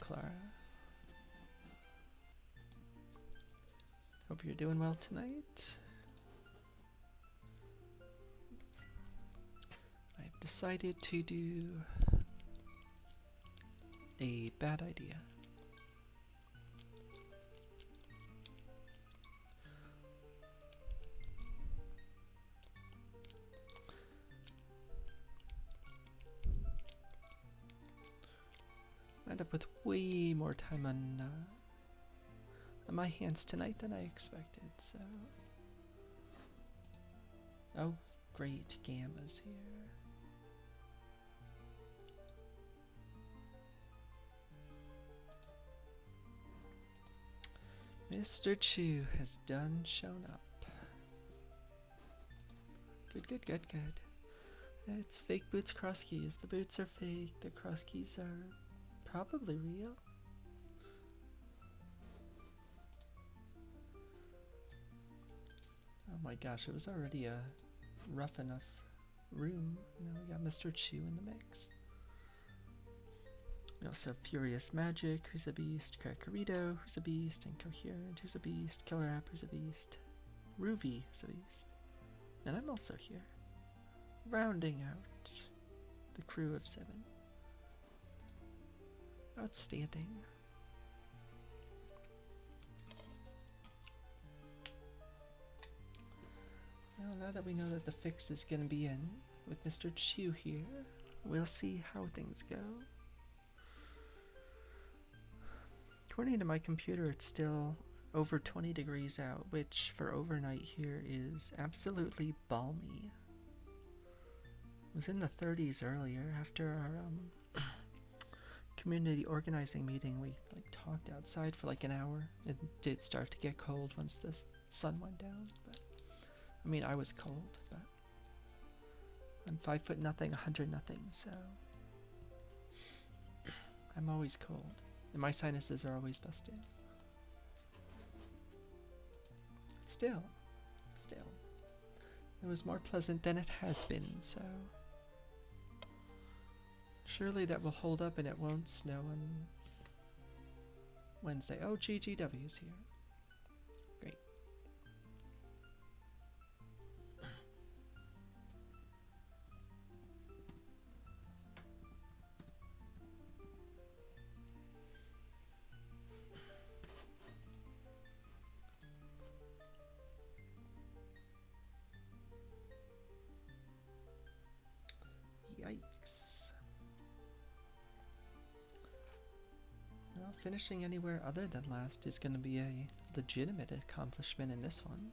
Clara. Hope you're doing well tonight. I've decided to do a bad idea. I end up with way more time on my hands tonight than I expected, so... Oh, great, Gamma's here. Mr. Chu has done shown up. Good, good, good, good. It's fake boots cross keys. The boots are fake, the cross keys are probably real. Oh my gosh, it was already a rough enough room. Now we got Mr. Chu in the mix. We also have Furious Magic, who's a beast, Cracarito, who's a beast, Incoherent, who's a beast, Killer App, who's a beast, Ruby, who's a beast. And I'm also here, rounding out the crew of 7. Outstanding. Well, now that we know that the fix is going to be in with Mr. Chu here, we'll see how things go. According to my computer, it's still over 20 degrees out, which for overnight here is absolutely balmy. It was in the 30s earlier. After our community organizing meeting, we talked outside for like an hour. It did start to get cold once the sun went down, but I mean, I was cold, but I'm 5'0" nothing, 100 nothing, so I'm always cold. And my sinuses are always busted. Still, it was more pleasant than it has been, so surely that will hold up and it won't snow on Wednesday. Oh, GGW's here. Great. Yikes. Well, finishing anywhere other than last is going to be a legitimate accomplishment in this one.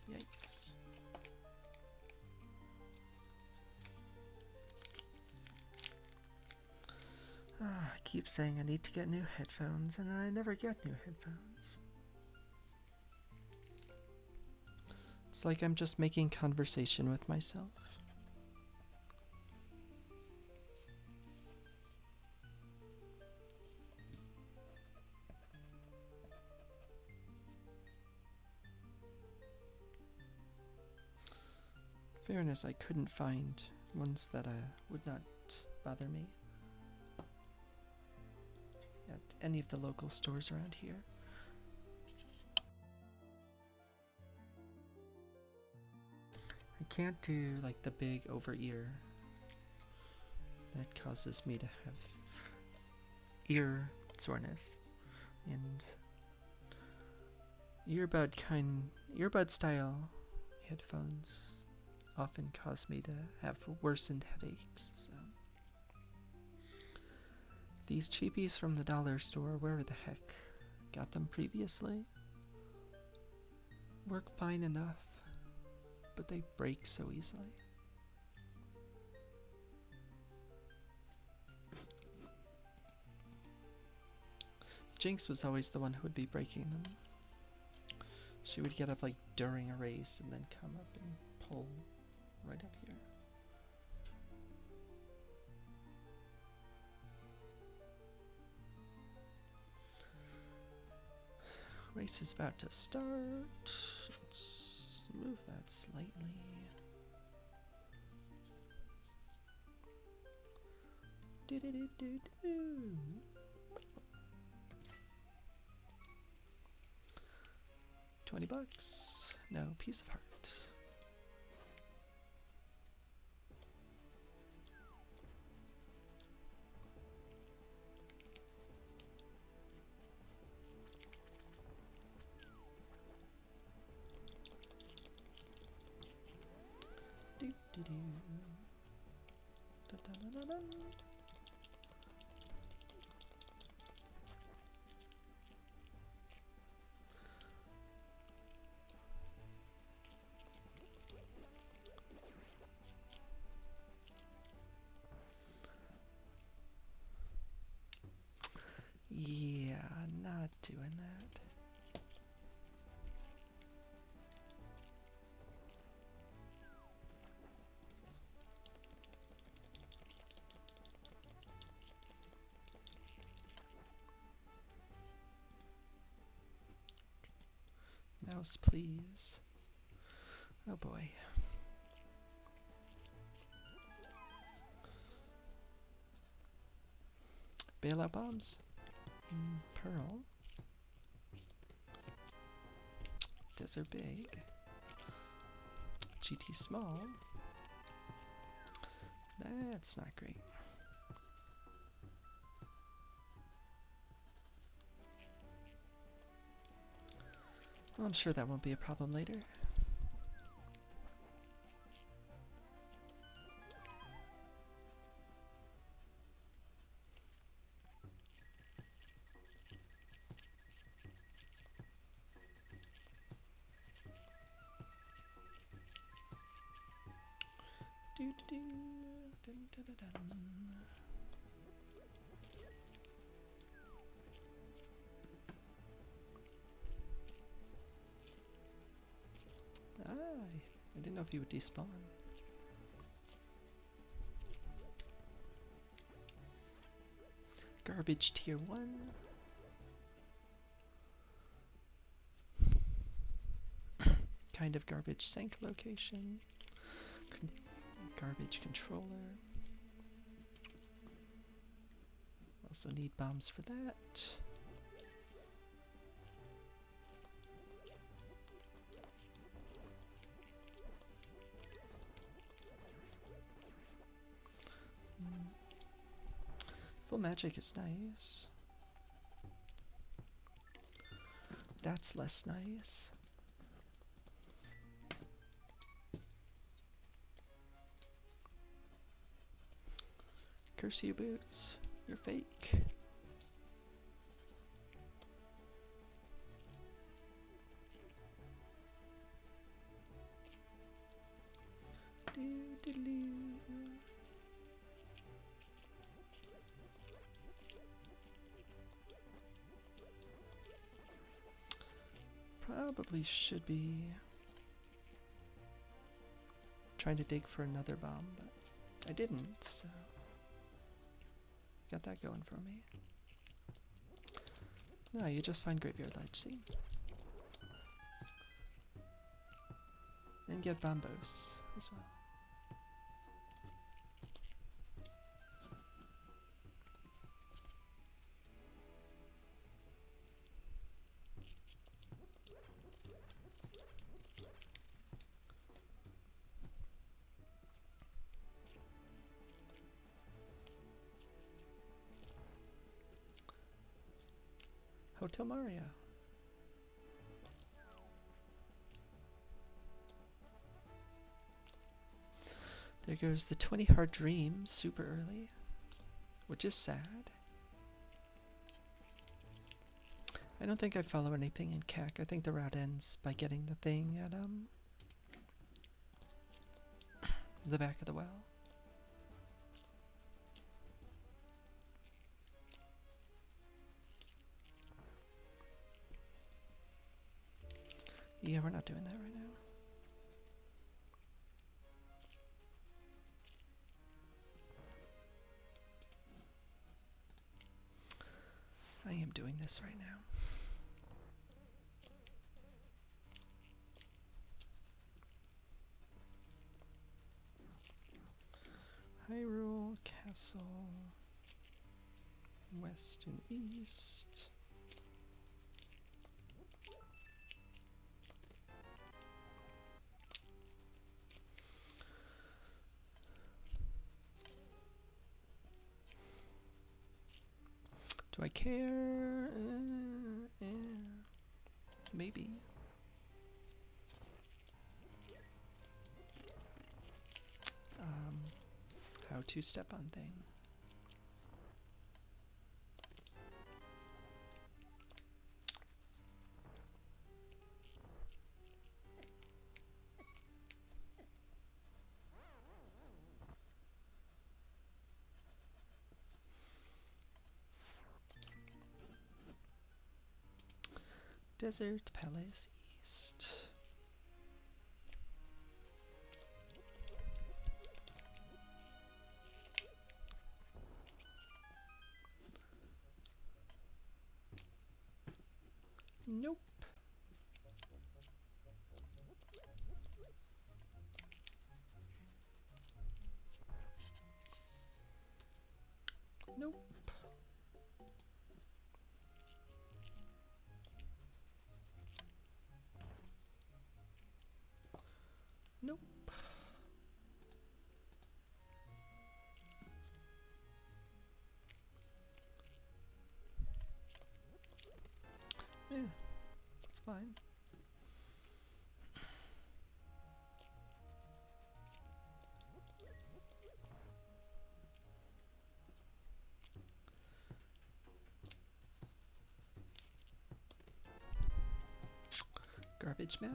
Yikes. I keep saying I need to get new headphones, and then I never get new headphones. It's like I'm just making conversation with myself. Fairness, I couldn't find ones that would not bother me at any of the local stores around here. I can't do like the big over ear. That causes me to have ear soreness, and Earbud style headphones often cause me to have worsened headaches, so. These cheapies from the dollar store, where the heck got them previously, work fine enough, but they break so easily. Jinx was always the one who would be breaking them. She would get up like during a race and then come up and pull right up here. Race is about to start. Let's move that slightly. Do-do-do-do-do. $20. No, piece of heart. Do-do-do. Da-da-da-da-da. Yeah, not doing that. Mouse, please. Oh boy. Bailout bombs. Pearl. Desert big. GT small. That's not great. Well, I'm sure that won't be a problem later. I didn't know if he would despawn. Garbage tier 1. Kind of garbage sink location. Garbage controller. Also need bombs for that. Full magic is nice. That's less nice. Curse you, boots. You're fake. Probably should be trying to dig for another bomb, but I didn't, so got that going for me. No, you just find Graveyard Ledge, see? And get bombos as well. Hotel Mario. There goes the 20 hard dreams super early, which is sad. I don't think I follow anything in CAC. I think the route ends by getting the thing at the back of the well. Yeah, we're not doing that right now. I am doing this right now. Hyrule Castle, west and east. Do I care? Maybe. How to step on thing. Desert Palace East. Nope. Nope. Nope. Yeah, it's fine. Garbage map.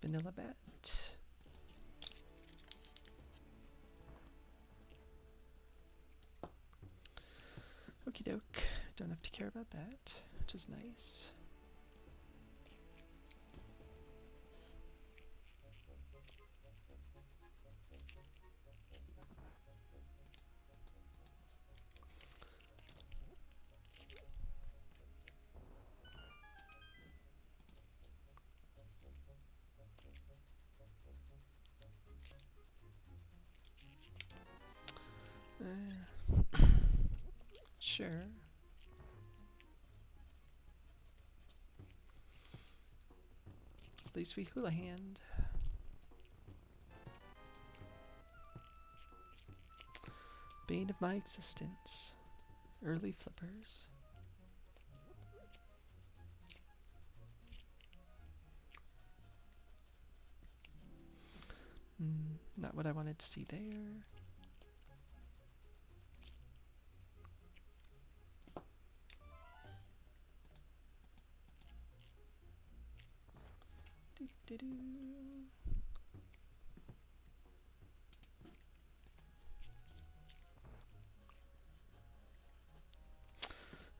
Vanilla bat. Okie doke. Don't have to care about that, which is nice. Sure. At least we hula hand. Bane of my existence. Early flippers. Not what I wanted to see there.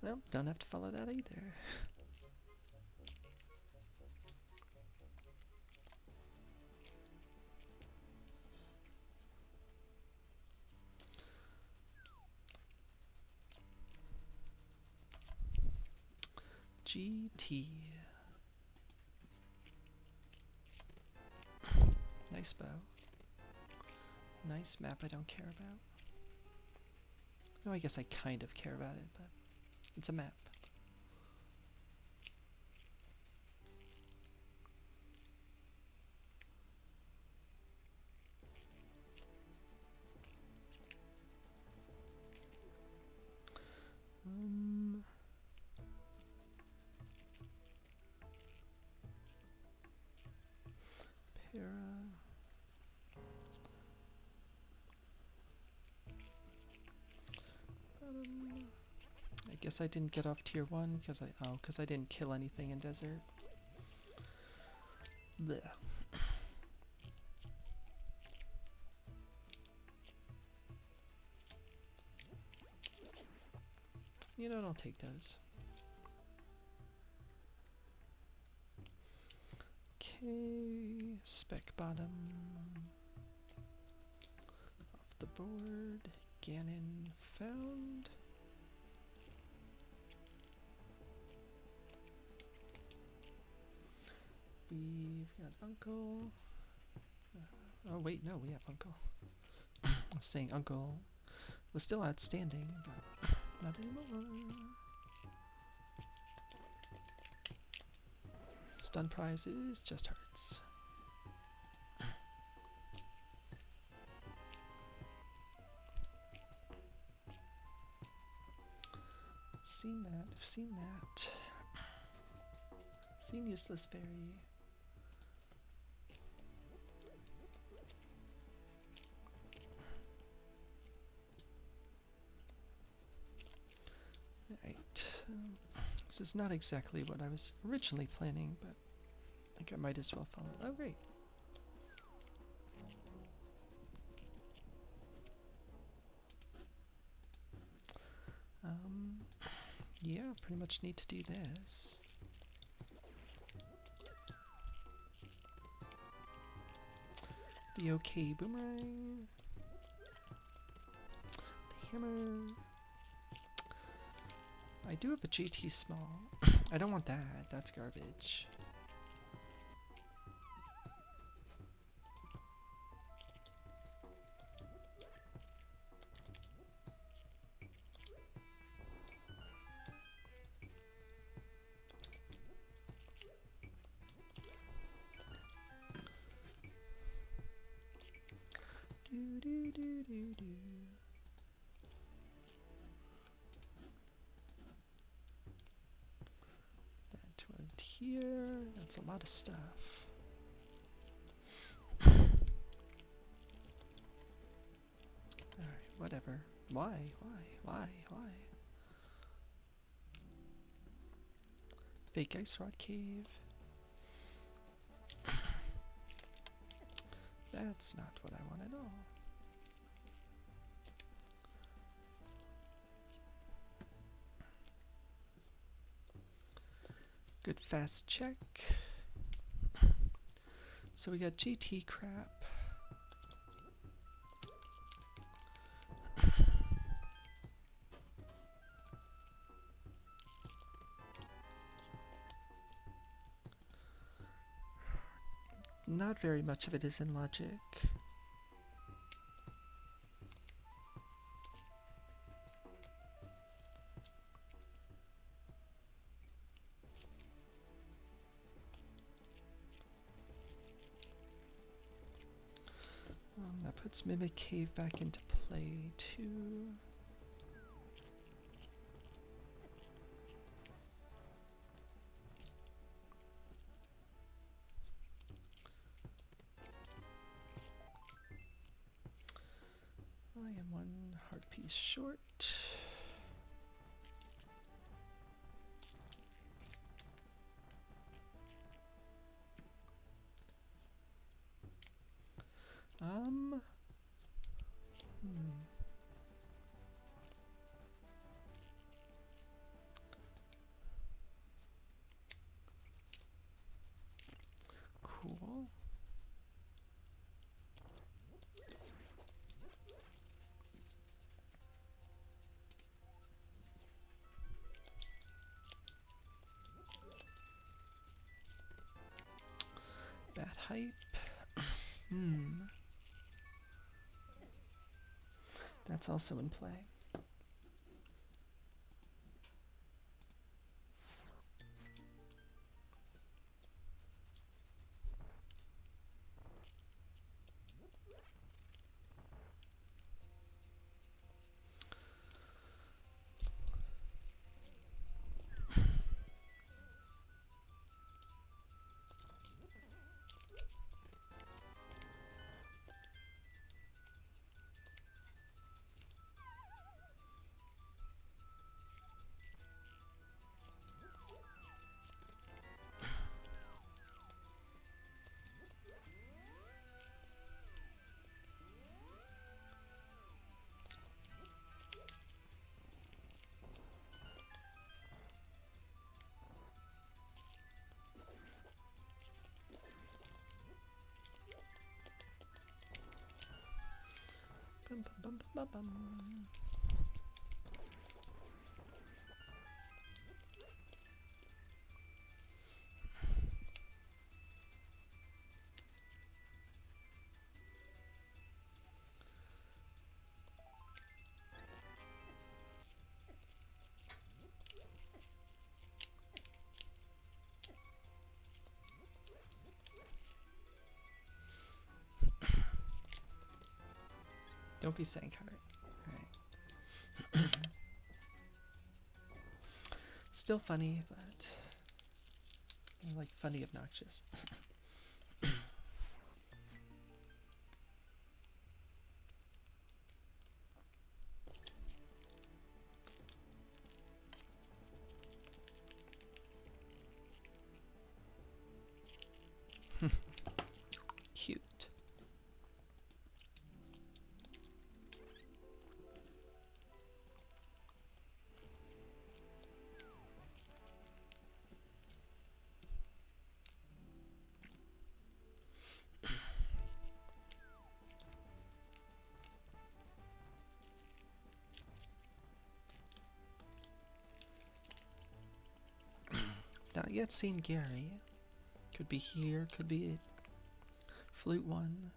Well, don't have to follow that either. GT. Nice bow. Nice map I don't care about. Oh, I guess I kind of care about it, but it's a map. Guess I didn't get off tier 1 because I didn't kill anything in desert. Blech. You know what, I'll take those. Okay, spec bottom. Off the board. Ganon found. We've got Uncle. Oh wait, no, we have Uncle. I was saying Uncle was still outstanding, but not anymore. Stun prizes just hurts. Seen that, I've seen that. Seen useless fairy. Alright. This is not exactly what I was originally planning, but I think I might as well follow. Oh, great. Yeah, pretty much need to do this. The OK boomerang. The hammer. I do have a GT small. I don't want that. That's garbage. Do do do do do. That went here. That's a lot of stuff. Alright, whatever. Why? Fake ice rod cave. That's not what I want at all. Good fast check. So we got GT crap. Not very much of it is in logic. That puts Mimic Cave back into play too. I am one heart piece short. Cool. Bad hype. That's also in play. Bum, bum, bum, bum, bum. Don't be saying heart. Alright. Still funny, but like funny obnoxious. Cute. Not yet seen Gary. Could be here, could be Flute 1.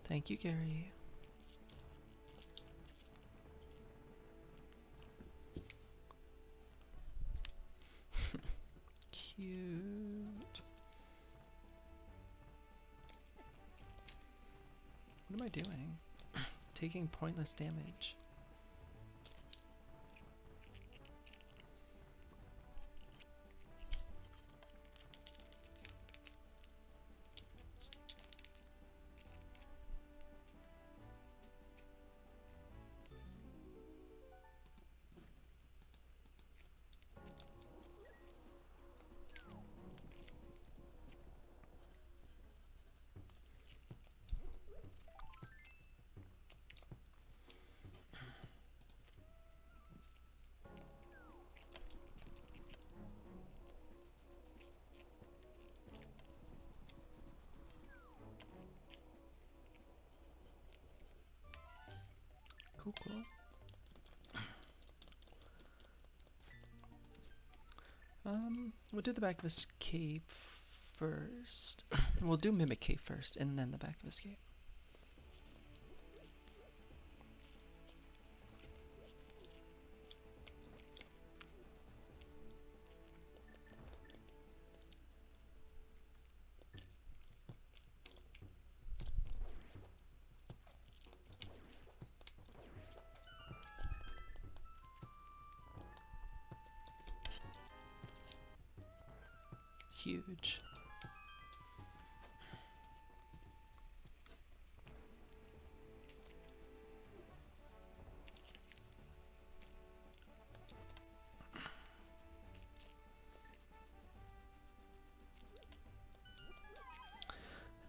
Thank you, Gary. Cute. What am I doing? Taking pointless damage. Cool, cool. We'll do the back of escape first. We'll do Mimic Cave first, and then the back of escape. Huge.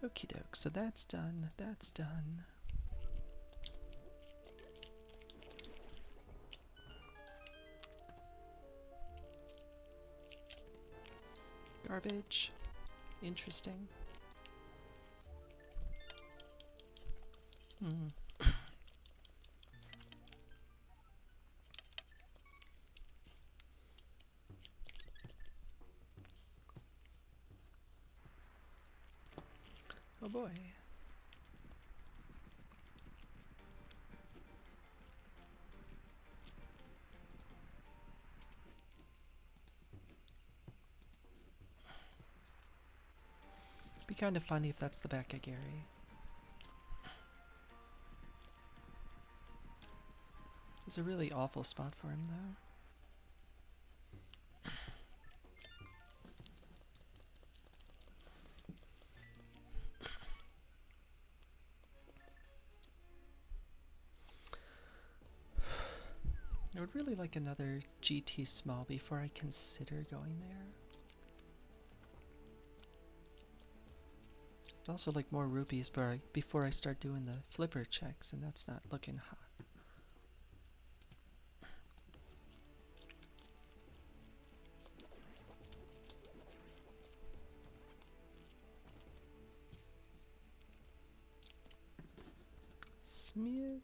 Okie doke, so that's done, that's done. Garbage. Interesting. Oh boy. Be kind of funny if that's the back of Gary. It's a really awful spot for him, though. I would really like another GT small before I consider going there. I'd also like more rupees before I start doing the flipper checks, and that's not looking hot. Smith.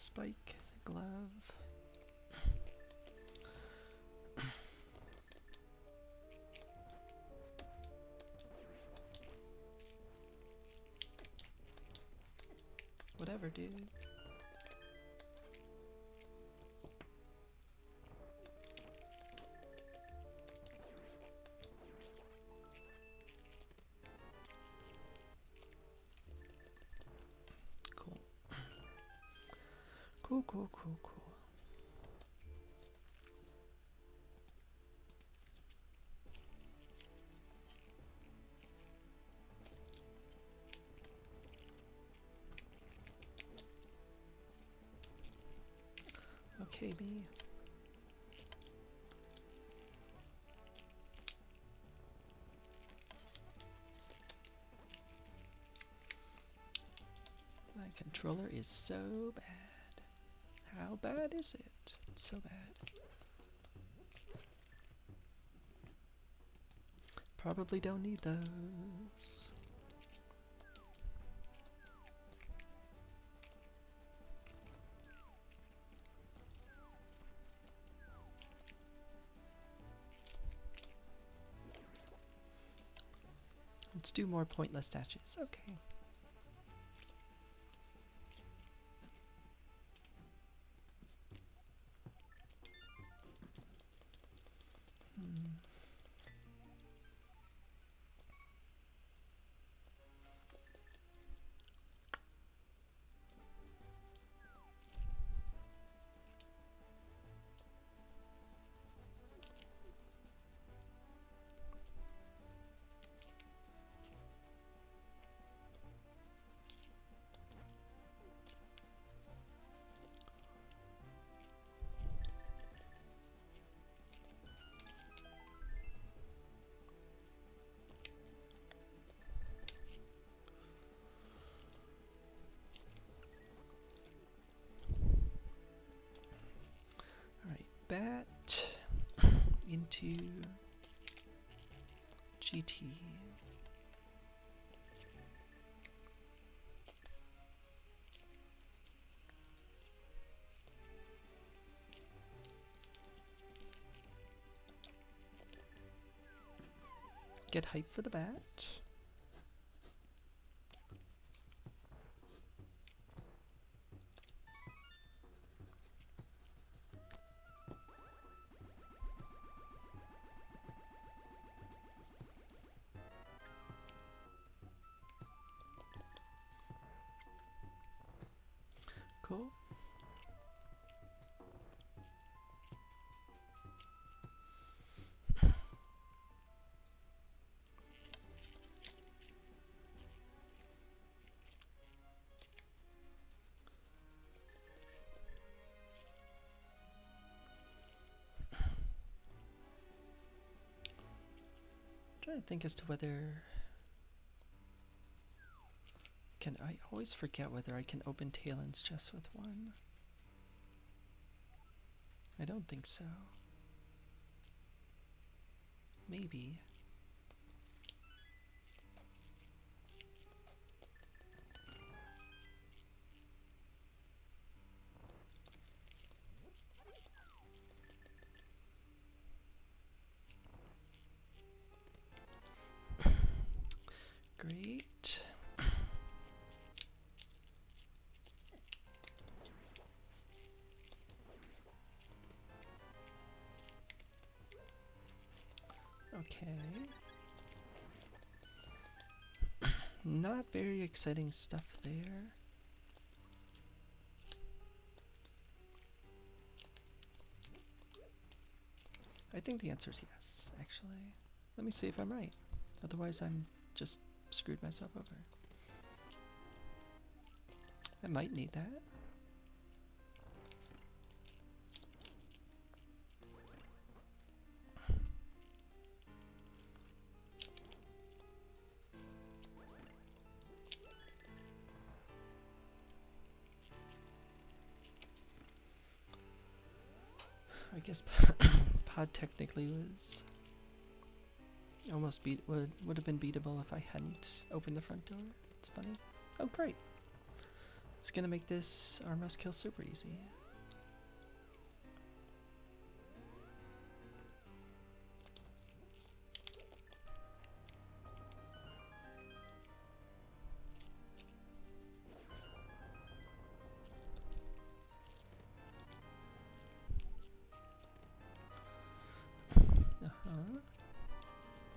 Spike, the glove. Whatever, dude. Cool. Cool, cool, cool, cool. Okay, me. My controller is so bad. How bad is it? It's so bad. Probably don't need those. Let's do more pointless statues. Okay. Bat into GT. Get hype for the bat. Cool. Trying to think as to whether I always forget whether I can open talons just with one. I don't think so. Maybe. Great. Okay. Not very exciting stuff there. I think the answer is yes, actually. Let me see if I'm right. Otherwise, I'm just screwed myself over. I might need that. I guess pod technically was almost would have been beatable if I hadn't opened the front door. It's funny. Oh, great. It's gonna make this our must kill super easy.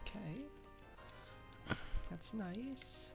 Okay. That's nice.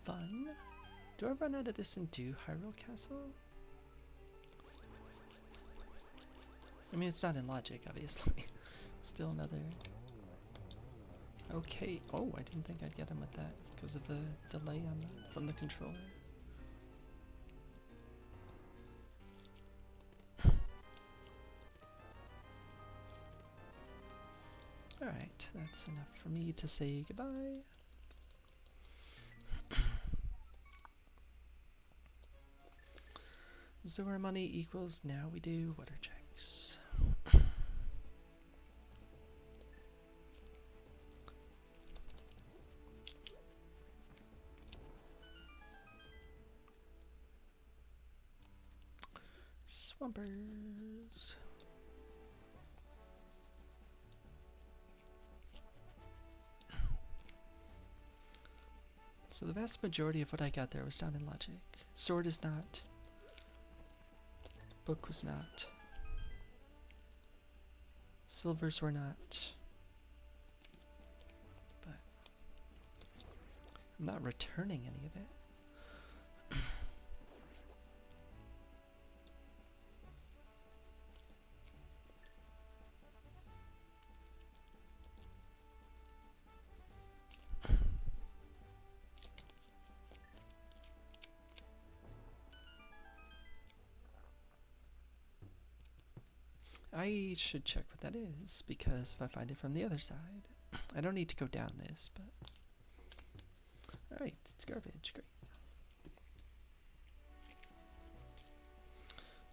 Fun. Do I run out of this and do Hyrule Castle? I mean, it's not in logic, obviously. Still another... Okay. Oh, I didn't think I'd get him with that because of the delay on from the controller. Alright, that's enough for me to say goodbye. So our money equals now we do water checks. Swampers. So the vast majority of what I got there was done in logic. Sword is not. Book was not. Silvers were not. But I'm not returning any of it. I should check what that is, because if I find it from the other side, I don't need to go down this, but... Alright, it's garbage, great.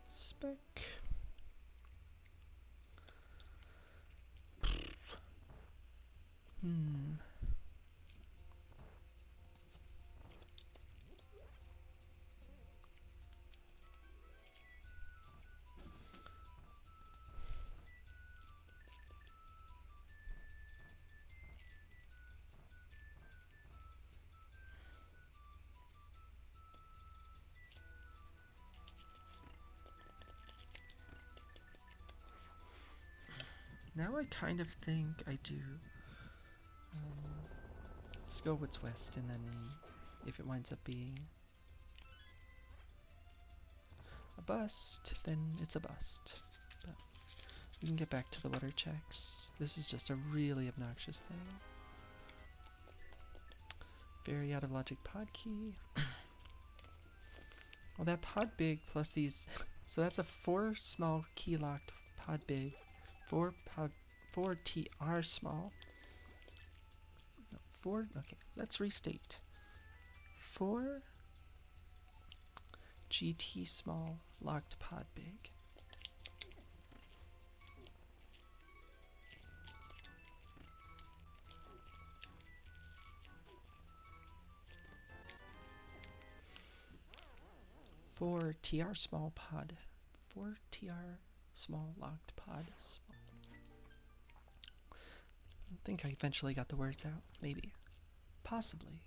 Spec. Now I kind of think I do. Let's go what's west, and then if it winds up being a bust, then it's a bust. But we can get back to the water checks. This is just a really obnoxious thing. Very out of logic pod key. Well, that pod big plus these, so that's a 4 small key locked pod big, 4 TR small. No, 4. Okay, let's restate. 4 GT small locked pod big. For TR small pod. 4 TR small locked pod small. I think I eventually got the words out. Maybe. Possibly.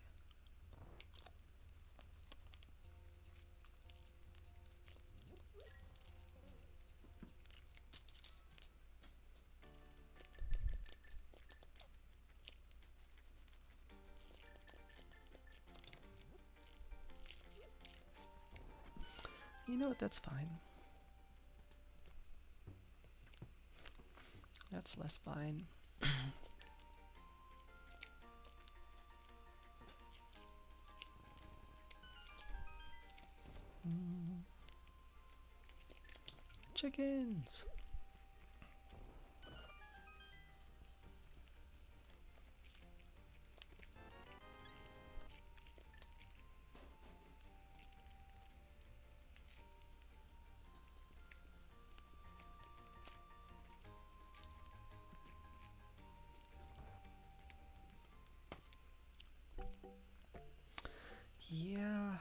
You know what, that's fine. That's less fine. Chickens! Yeah,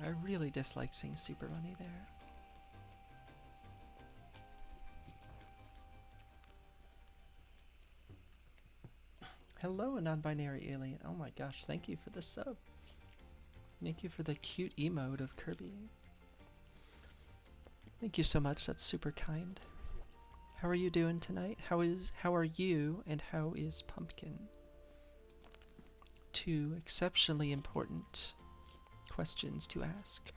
I really dislike seeing Super Money there. Hello, a non-binary alien. Oh my gosh, thank you for the sub. Thank you for the cute emote of Kirby. Thank you so much, that's super kind. How are you doing tonight? How are you and how is Pumpkin? 2 exceptionally important questions to ask.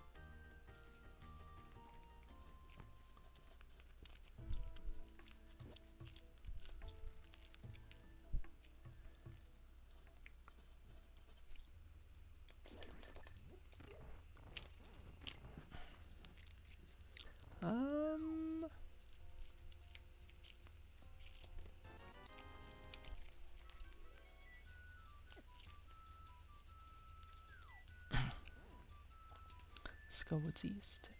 Let's go what's east.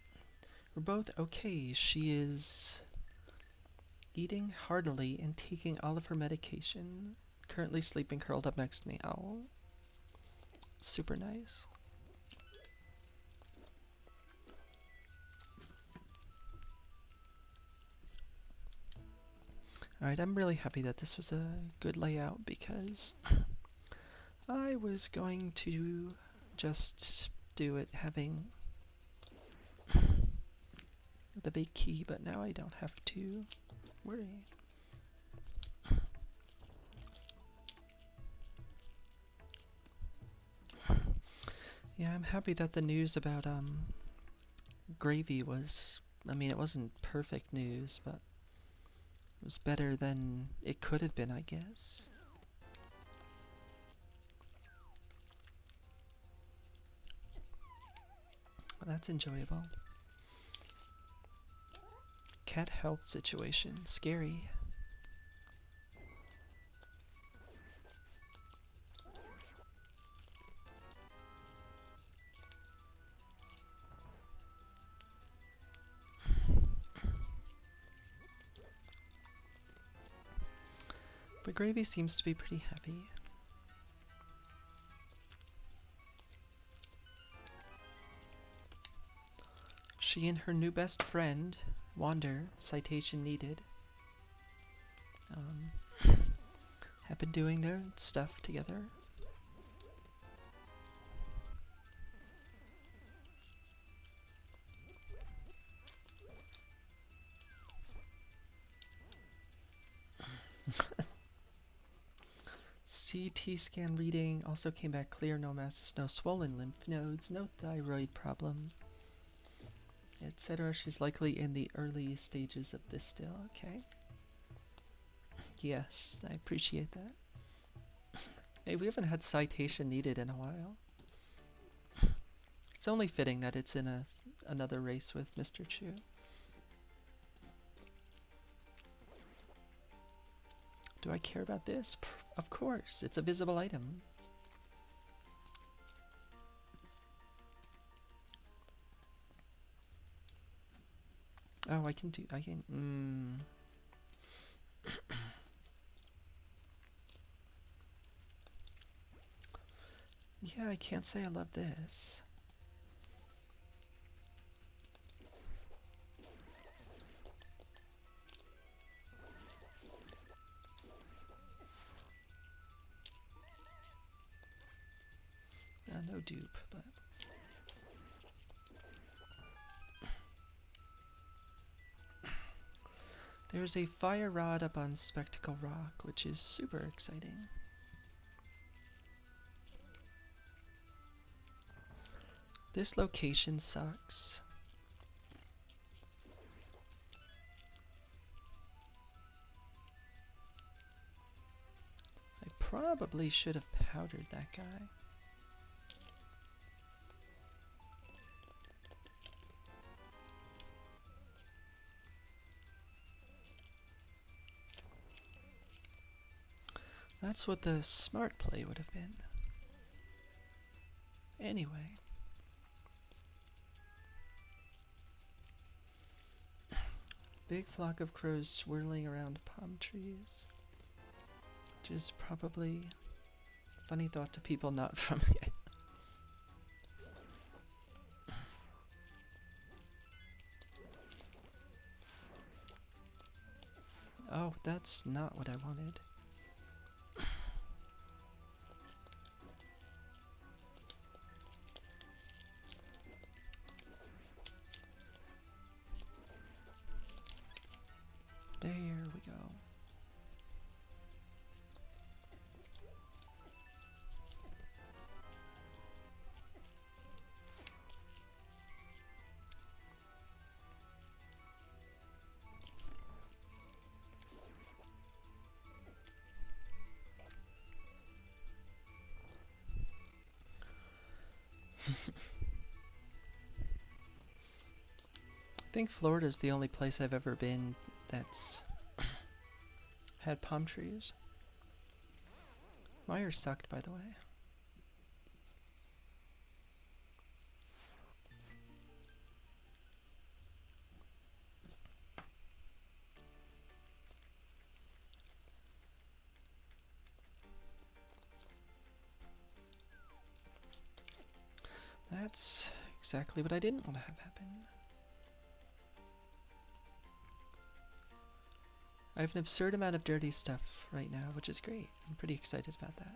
We're both okay. She is eating heartily and taking all of her medication. Currently sleeping curled up next to me. Oh, super nice. Alright, I'm really happy that this was a good layout because I was going to just do it having the big key, but now I don't have to worry. Yeah, I'm happy that the news about Gravy was, I mean, it wasn't perfect news, but it was better than it could have been, I guess. Well, that's enjoyable. Cat health situation, scary. But Gravy seems to be pretty happy. She and her new best friend, Wander, citation needed, have been doing their stuff together. CT scan reading also came back clear, no masses, no swollen lymph nodes, no thyroid problem, etc. She's likely in the early stages of this still, okay? Yes, I appreciate that. Hey, we haven't had citation needed in a while. It's only fitting that it's in another race with Mr. Chu. Do I care about this? Of course, it's a visible item. Oh, I can. Yeah, I can't say I love this. No dupe, but... There's a fire rod up on Spectacle Rock, which is super exciting. This location sucks. I probably should have powdered that guy. That's what the smart play would have been. Anyway. Big flock of crows swirling around palm trees. Which is probably a funny thought to people not from here. Oh, that's not what I wanted. There we go. I think Florida's the only place I've ever been that's had palm trees. Myers sucked, by the way. That's exactly what I didn't want to have happen. I have an absurd amount of dirty stuff right now, which is great. I'm pretty excited about that.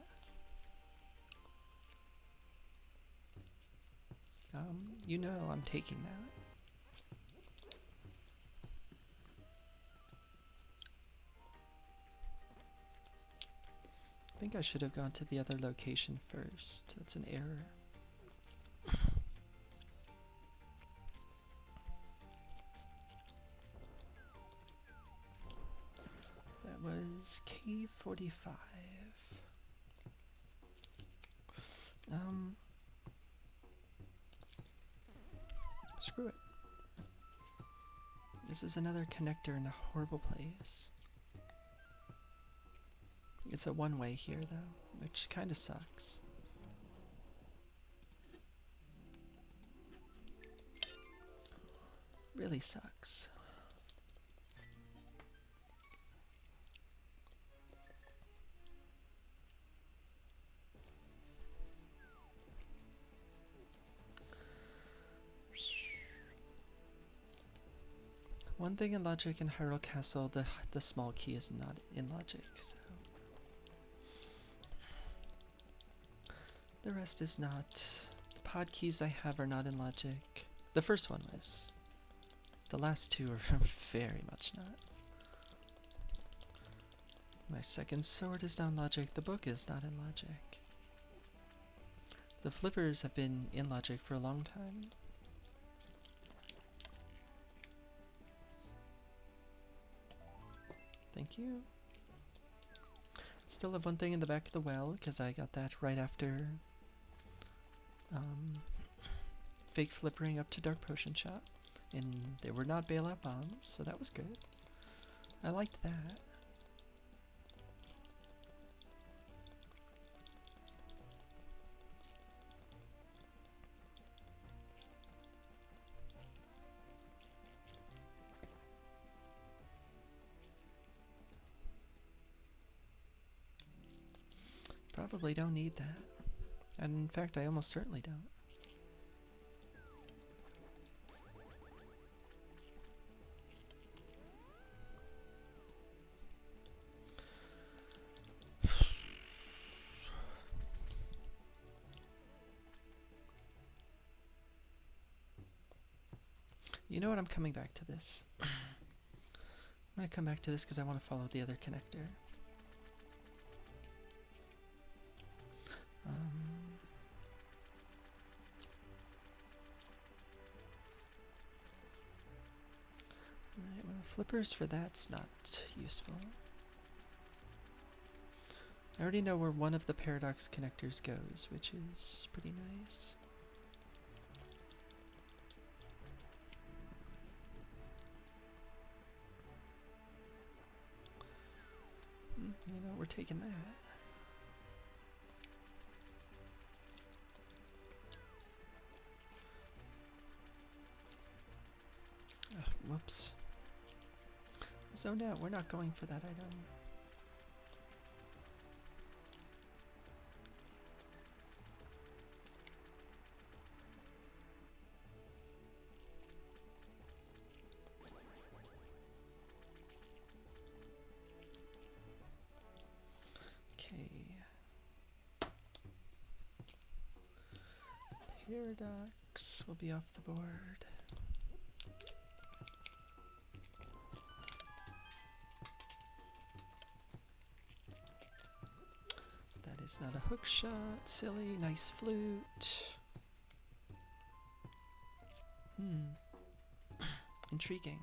You know I'm taking that. I think I should have gone to the other location first. That's an error. That was K45. Screw it. This is another connector in a horrible place. It's a one-way here, though, which kind of sucks. Really sucks. One thing in Logic in Hyrule Castle, the small key is not in Logic, so the rest is not. The pod keys I have are not in Logic. The first one was. The last two are very much not. My second sword is not in Logic. The book is not in Logic. The flippers have been in Logic for a long time. Thank you. Still have one thing in the back of the well, because I got that right after fake flippering up to Dark Potion Shop. And they were not bailout bombs, so that was good. I liked that. Probably don't need that. And in fact, I almost certainly don't. You know what? I'm coming back to this. I'm going to come back to this because I want to follow the other connector. Alright, well, flippers for that's not useful. I already know where one of the paradox connectors goes, which is pretty nice. You know, we're taking that. Whoops. Zoned out. We're not going for that item. Paradox will be off the board. That is not a hook shot. Silly. Nice flute. Intriguing.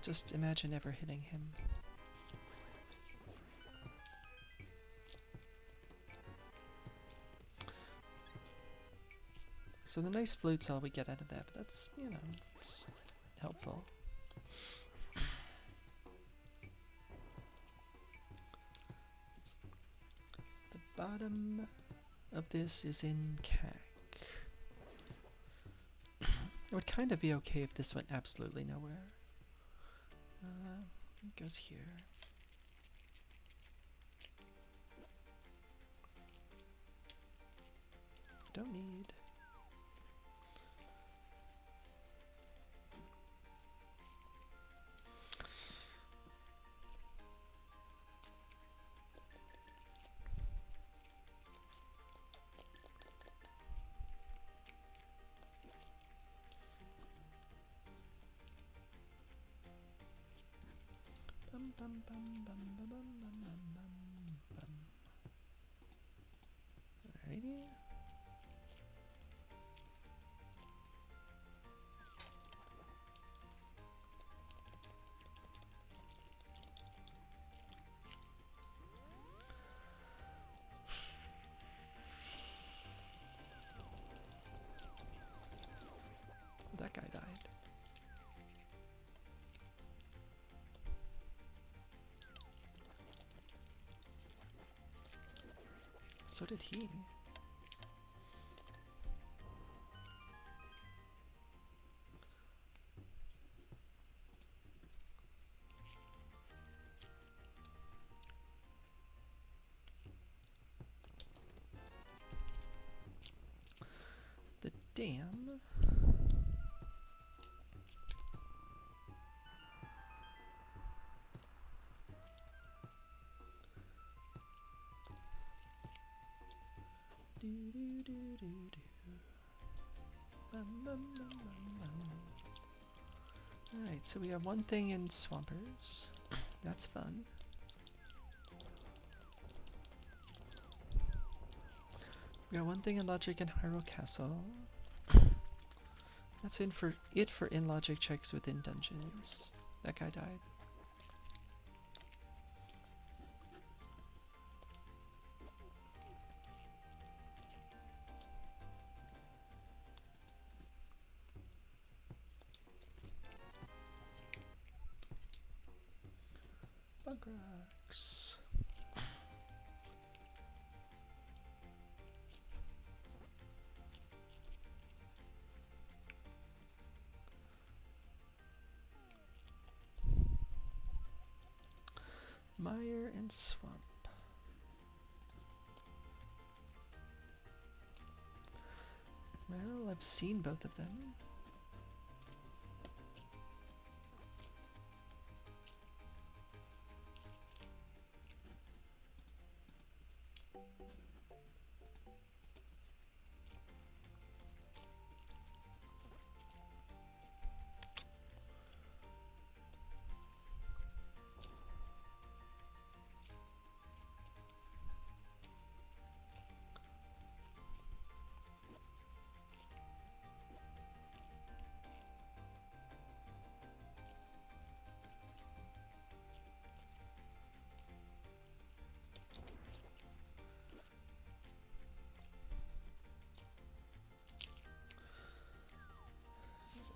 Just imagine ever hitting him. So the nice flute's all we get out of that, but that's, you know, it's helpful. The bottom of this is in CAC. It would kind of be okay if this went absolutely nowhere. It goes here. Don't need. Alrighty. That guy died. So did he. The dam. Alright, so we have one thing in Swampers. That's fun. We got one thing in logic in Hyrule Castle. That's for in logic checks within dungeons. That guy died. Bug rocks. Mire and swamp. Well, I've seen both of them.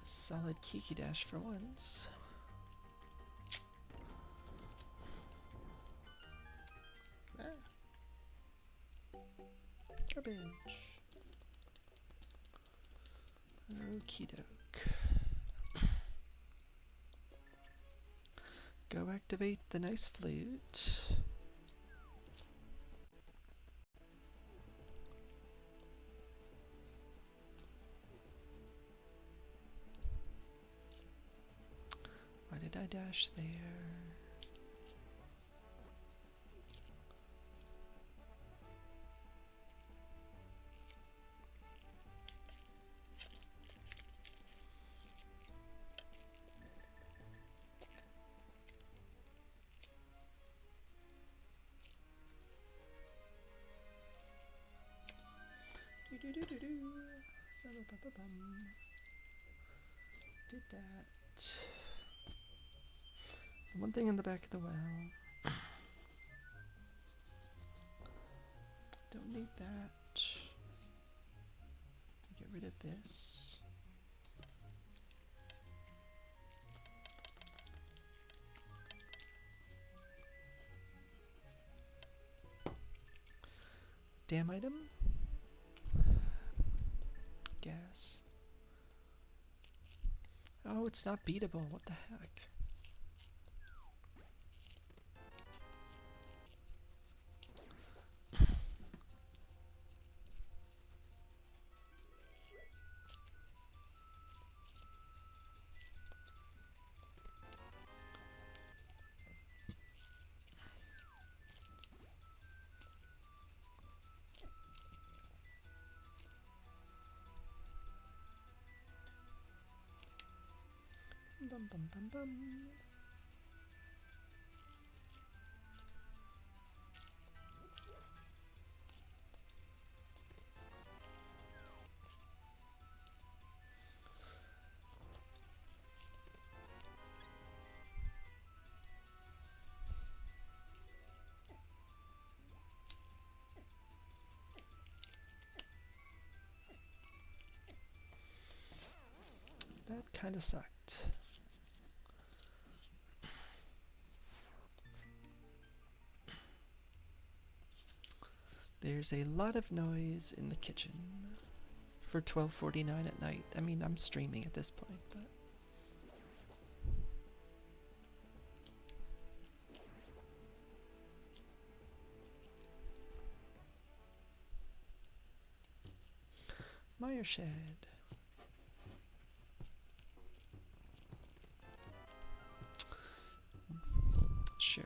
Solid Kiki Dash for once. Garbage. Okie doke. Go activate the nice flute. Why did I dash there? Did that. One thing in the back of the well. Don't need that. Get rid of this. Damn item. Gas. Oh, it's not beatable. What the heck? Bum bum bum bum. That kind of sucked. There's a lot of noise in the kitchen for 12:49 at night. I mean, I'm streaming at this point, but Mire Shed. Sure.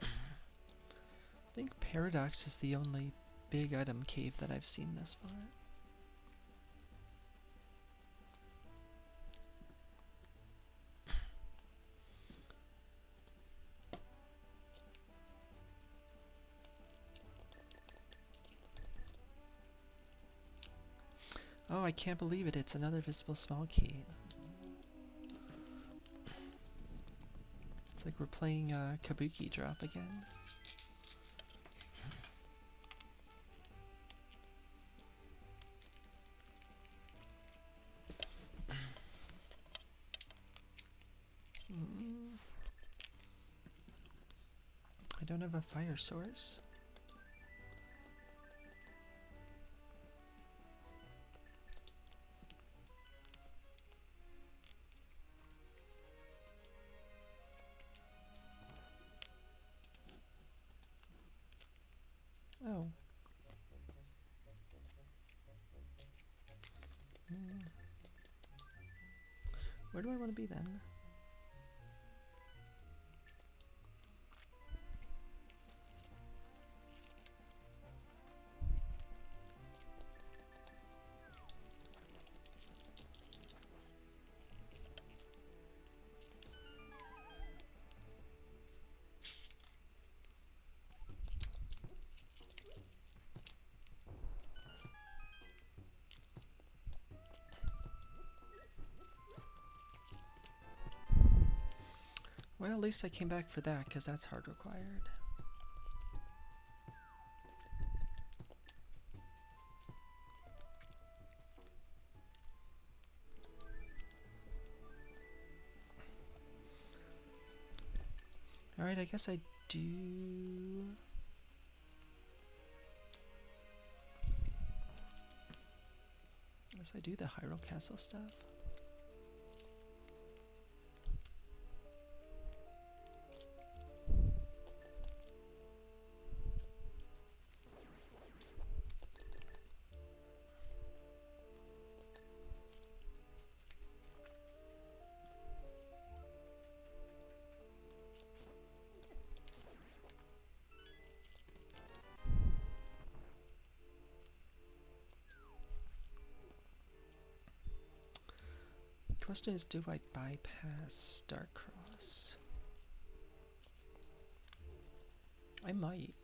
I think Paradox is the only big item cave that I've seen this far. Oh, I can't believe it. It's another visible small key. It's like we're playing Kabuki Drop again. I don't have a fire source. Oh. Where do I want to be then? Well, at least I came back for that, because that's hard required. Alright, I guess I do... I guess I do the Hyrule Castle stuff. Question is, do I bypass Starcross? I might.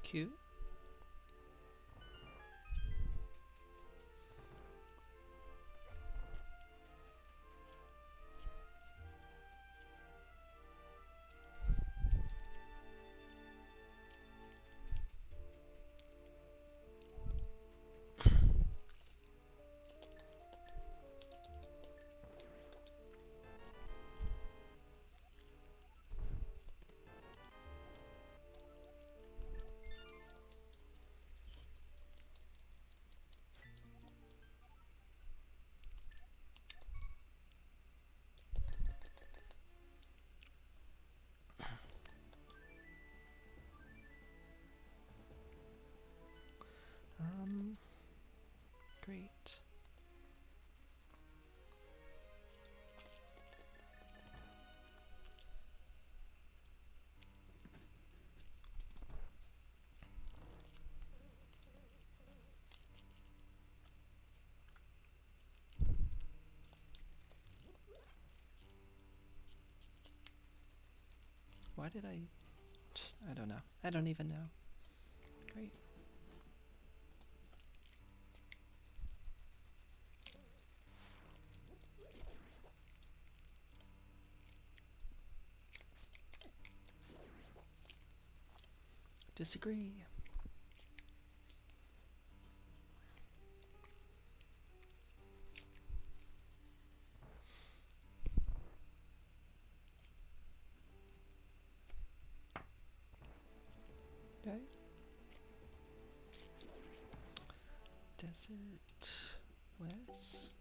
Cute. Great. Why did I don't know. I don't even know. Great. Disagree. Okay. Desert West.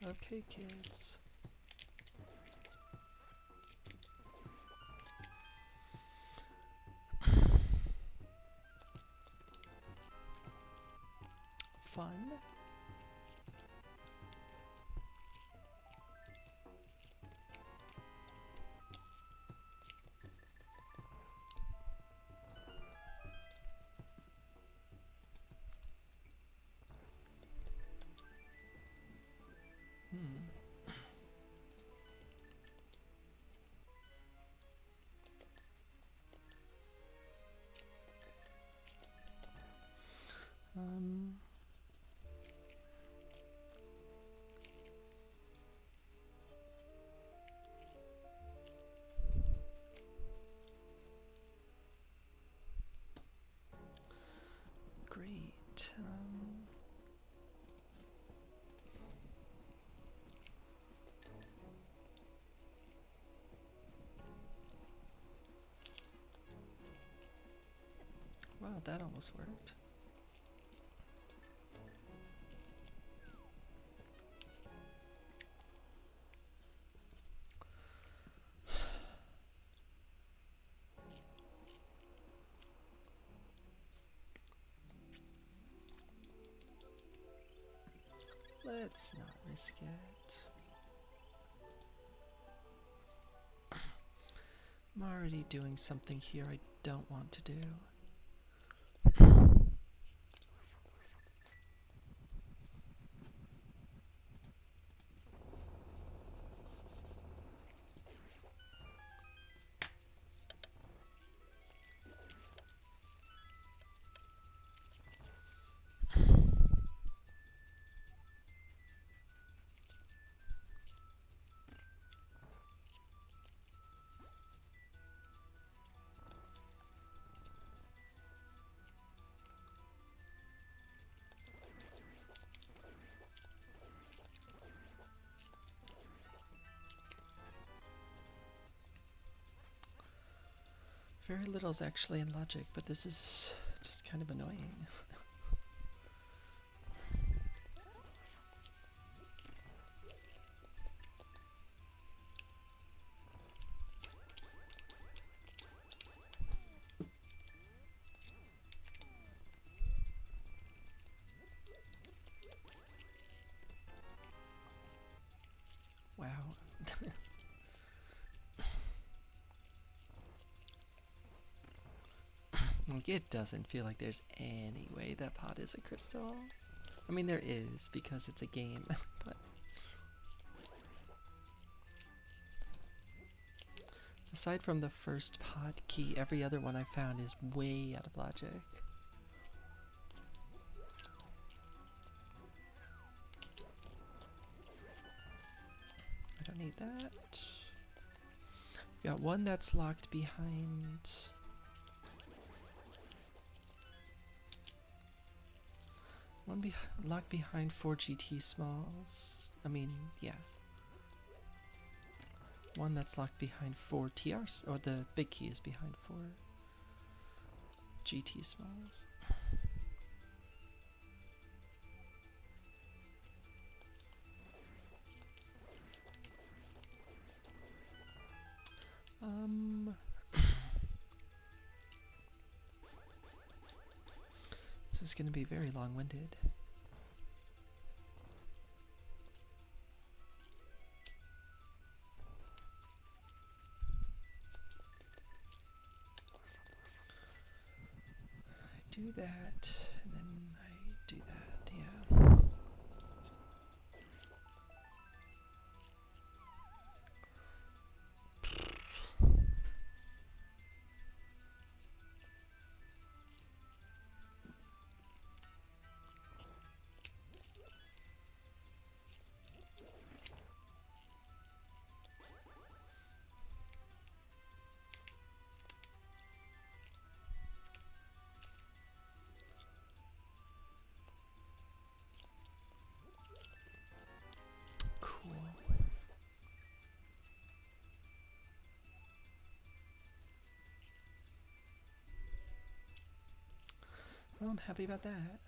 Okay, kids. fun. Great. Wow, that almost worked. Let's not risk it. I'm already doing something here I don't want to do. Very little is actually in logic, but this is just kind of annoying. Wow. Like, it doesn't feel like there's any way that pot is a crystal. I mean, there is, because it's a game, but... Aside from the first pot key, every other one I found is way out of logic. I don't need that. We got one that's locked behind... One locked behind 4 GT smalls. I mean, yeah. One that's locked behind 4 TRs, or the big key is behind 4 GT smalls. This is going to be very long-winded. I do that, and then I do that, yeah. Well, I'm happy about that.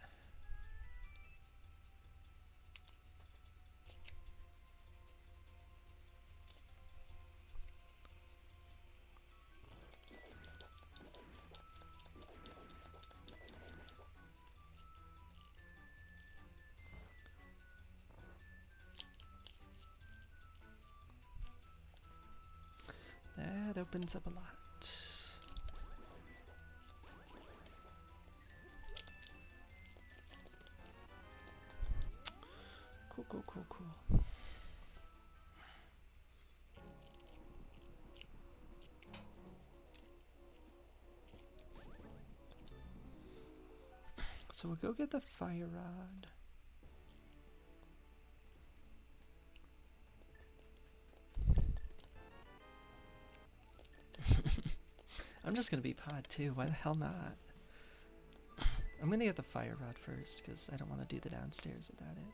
opens up a lot. Cool, cool, cool, cool. So we'll go get the fire rod. I'm just gonna be pod too. Why the hell not? I'm gonna get the fire rod first because I don't want to do the downstairs without it.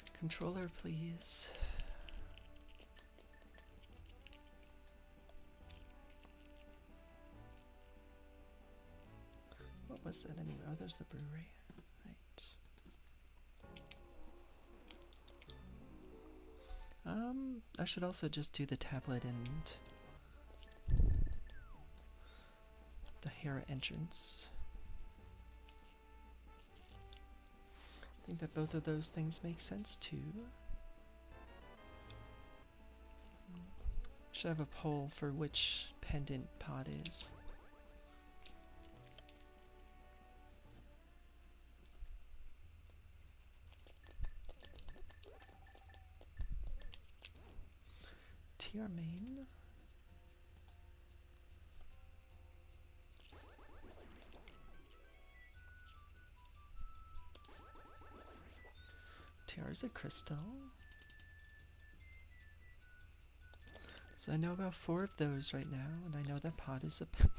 But controller, please. What was that anyway? Oh, there's the brewery. Right. I should also just do the tablet and the Hera entrance. I think that both of those things make sense too. Should have a poll for which pendant pod is. TR main. TR is a crystal. So I know about 4 of those right now, and I know that pod is a pendant.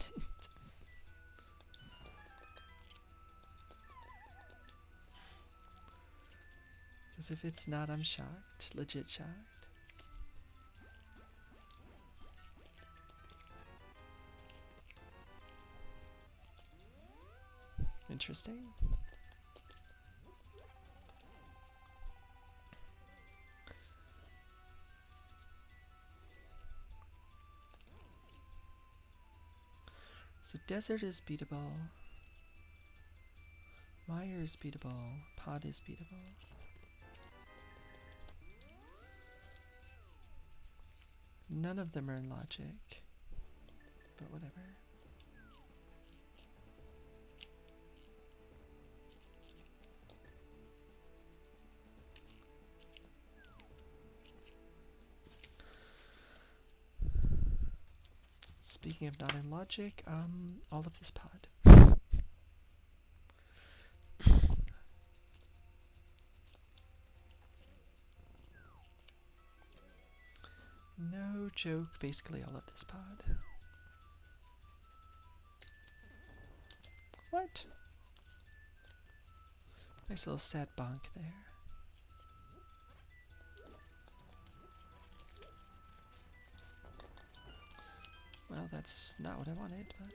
Because if it's not, I'm shocked. Legit shocked. Interesting. So desert is beatable. Mire is beatable. Pod is beatable. None of them are in logic. But whatever. Speaking of not in logic, all of this pod. No joke, basically all of this pod. What? Nice little sad bonk there. Well, that's not what I wanted, but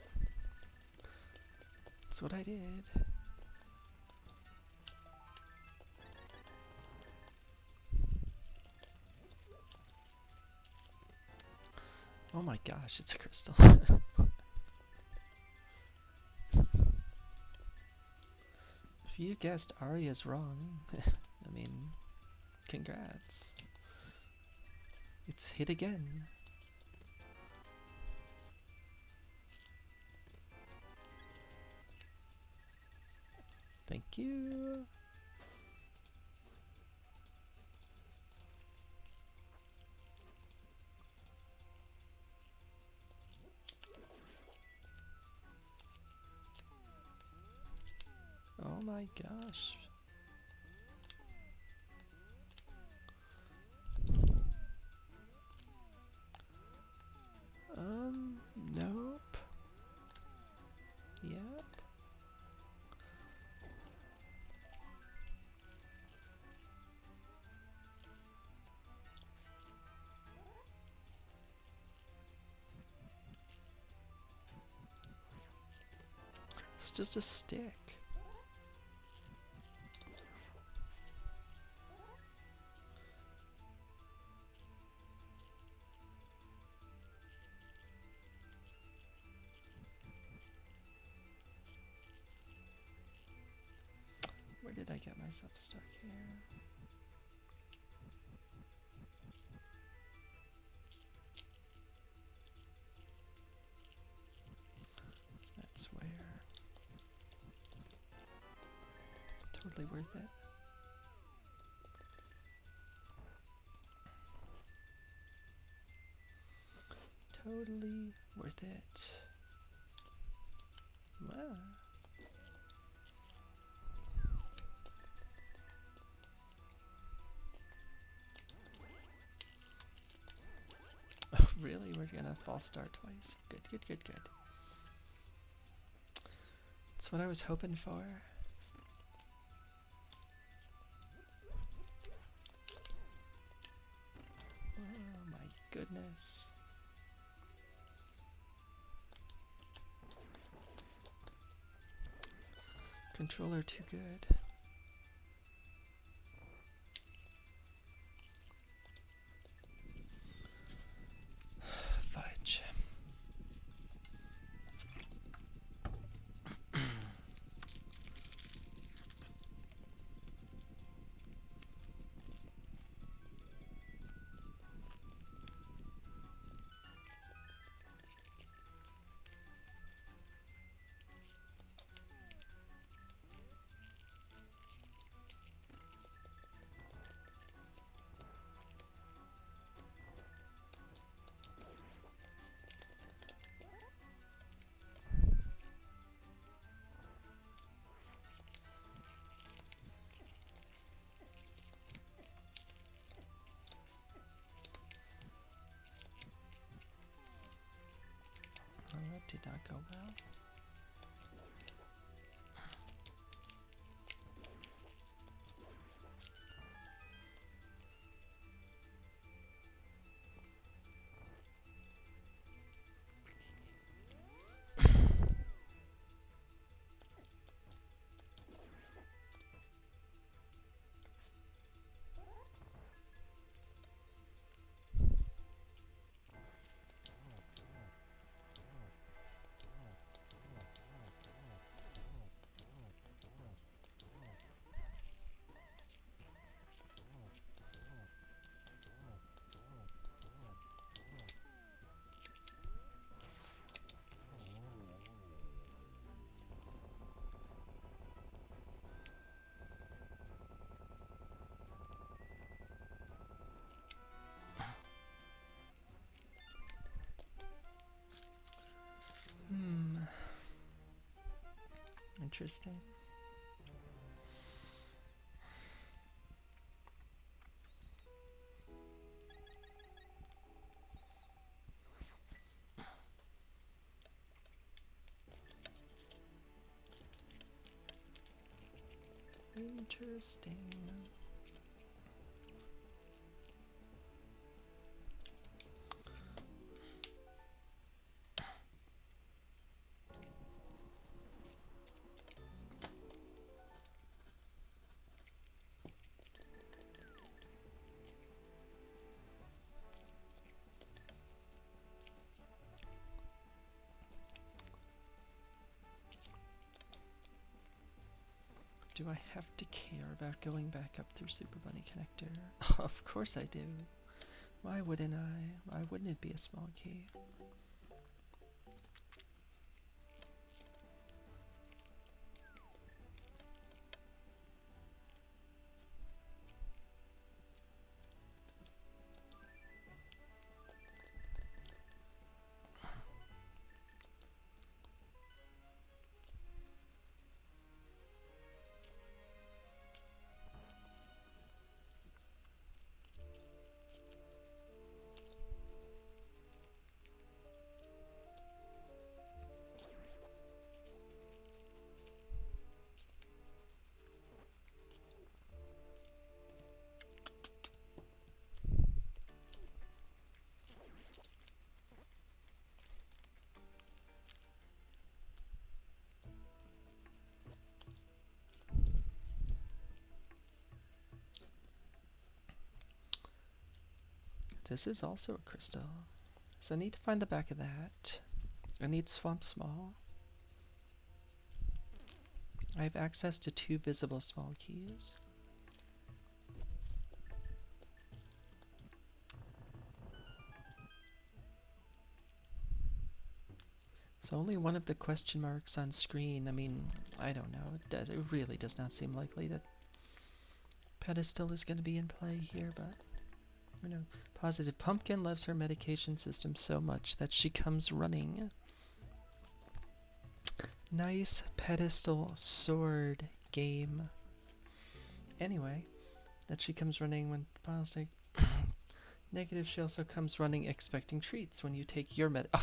that's what I did. Oh my gosh, it's a crystal. If you guessed Arya's wrong, I mean, congrats. It's hit again. Thank you. Oh my gosh. Nope. Yep. It's just a stick. did I get myself stuck here? That's where. Totally worth it. Totally worth it. Well. Oh, really? We're gonna false start twice. Good, good, good, good. That's what I was hoping for. Oh my goodness. Controller too good. Fudge. Oh, that did not go well. Interesting. Interesting. Do I have to care about going back up through Super Bunny Connector? Of course I do. Why wouldn't I? Why wouldn't it be a small key? This is also a crystal. So I need to find the back of that. I need Swamp Small. I have access to 2 visible small keys. So only one of the question marks on screen. I mean, I don't know. It really does not seem likely that pedestal is going to be in play here, but you know, positive. Pumpkin loves her medication system so much that she comes running. Nice pedestal sword game. Anyway, that she comes running when policy. Negative, she also comes running expecting treats when you take your med. Oh,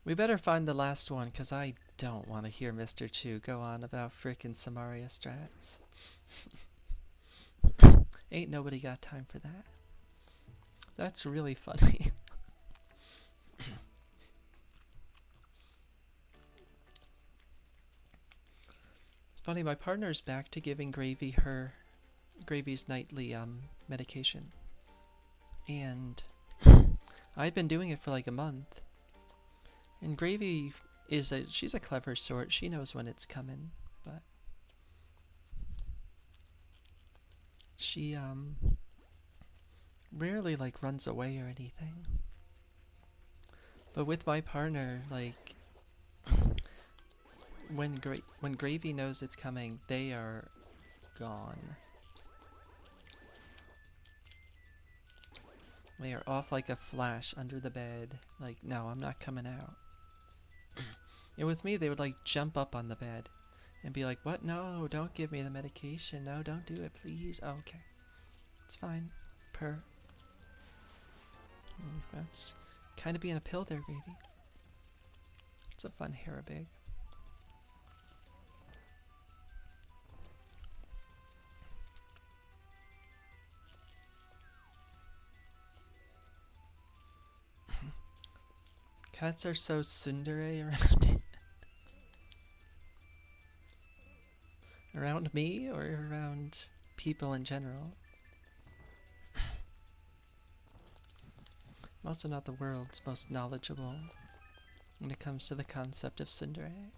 we better find the last one, because I don't want to hear Mr. Chu go on about frickin' Samaria strats. Ain't nobody got time for that. That's really funny. It's funny, my partner's back to giving Gravy Gravy's nightly medication. And I've been doing it for like a month. And Gravy she's a clever sort. She knows when it's coming, but she rarely like runs away or anything. But with my partner, like when Gravy knows it's coming, they are gone. They are off like a flash under the bed. Like, no, I'm not coming out. And with me, they would like jump up on the bed and be like, what? No, don't give me the medication. No, don't do it, please. Oh, okay. It's fine. Purr. That's kind of being a pill there, Gravy. It's a fun Harabig. Cats are so tsundere around it. Around me or around people in general? I'm also not the world's most knowledgeable when it comes to the concept of tsundere.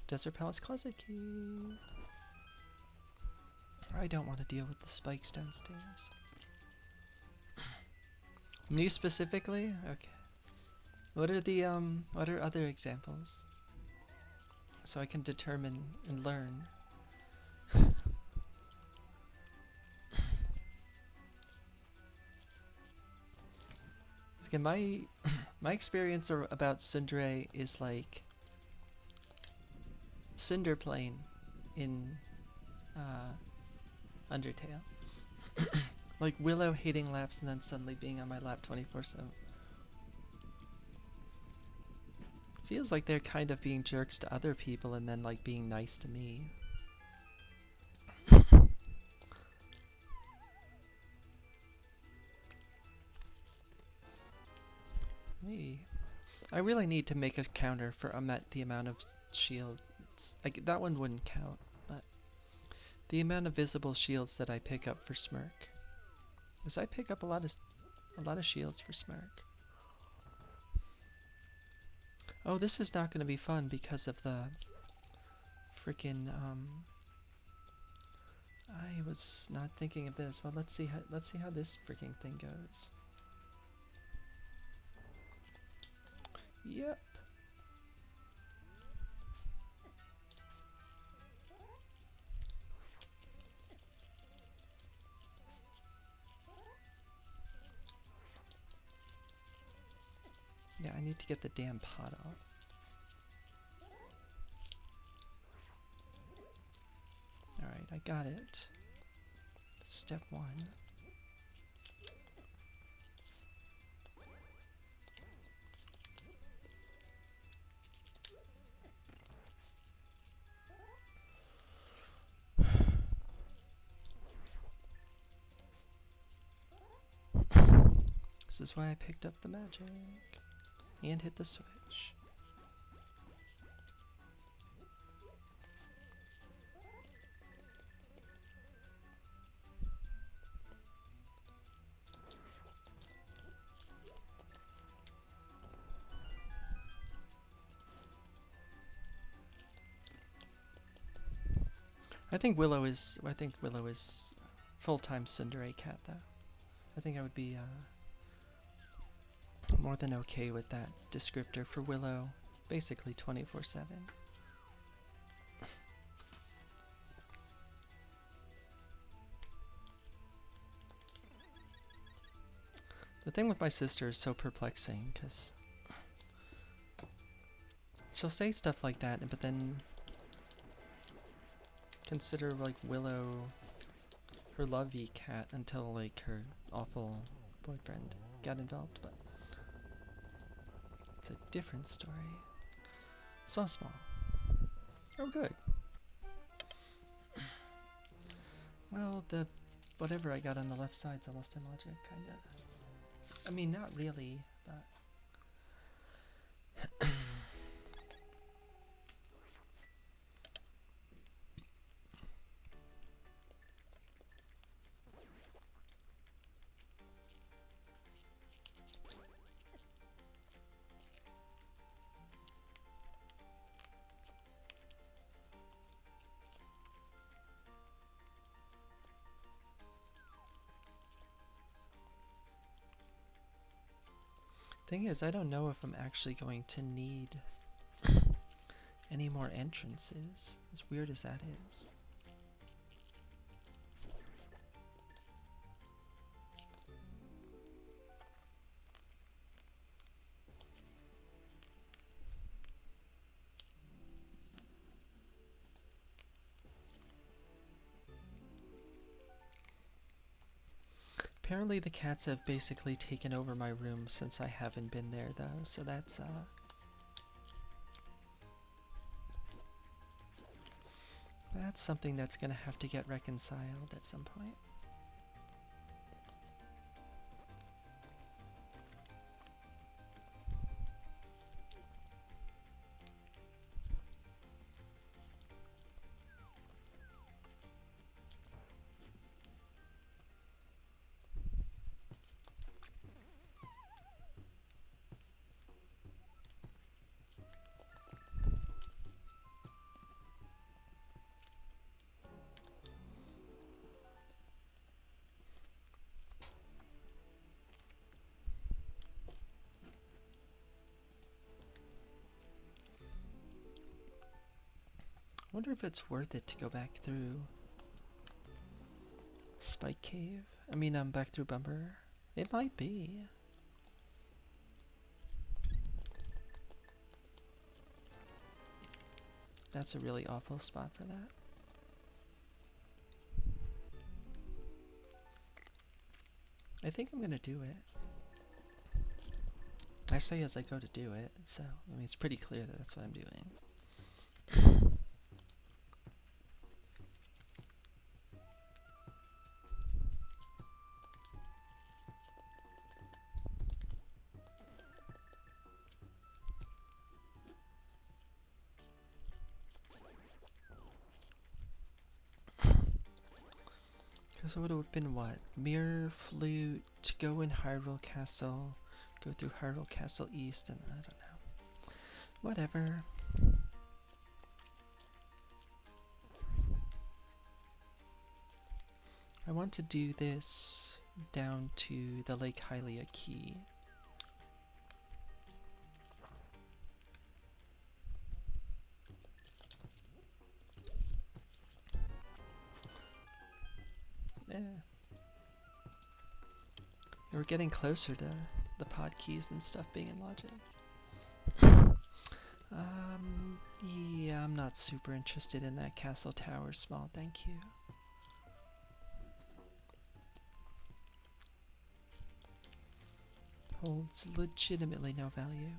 Desert Palace Closet Key. I don't want to deal with the spikes downstairs. Me specifically? Okay. What are other examples? So I can determine and learn. Again, my experience about tsundere is like Cinder Plane in Undertale. Like Willow hating laps and then suddenly being on my lap 24/7. Feels like they're kind of being jerks to other people and then like being nice to me. Me. I really need to make a counter for the amount of shields. Like that one wouldn't count, but the amount of visible shields that I pick up for Smirk. Because I pick up a lot of shields for Smirk. Oh, this is not going to be fun because of the freaking I was not thinking of this. Well, let's see how this freaking thing goes. Yep. Yeah, I need to get the damn pot off. Alright, I got it. Step 1. This is why I picked up the magic and hit the switch. I think Willow is full-time tsundere cat though. I think I would be more than okay with that descriptor for Willow, basically 24/7. The thing with my sister is so perplexing, because she'll say stuff like that, but then consider like Willow her lovey cat until like her awful boyfriend got involved, but it's a different story. So small. Oh good. Well, the whatever I got on the left side's almost in logic, kinda. I mean, not really, but thing is, I don't know if I'm actually going to need any more entrances, as weird as that is. Apparently the cats have basically taken over my room since I haven't been there though, so that's something that's gonna have to get reconciled at some point. I wonder if it's worth it to go back through Spike Cave. I mean, back through Bumper. It might be. That's a really awful spot for that. I think I'm gonna do it. I say as I go to do it, so I mean it's pretty clear that that's what I'm doing. So it would have been what? Mirror, Flute, go in Hyrule Castle, go through Hyrule Castle East, and I don't know. Whatever. I want to do this down to the Lake Hylia Key. We're getting closer to the pod keys and stuff being in logic. Yeah, I'm not super interested in that castle tower small, thank you. Holds legitimately no value.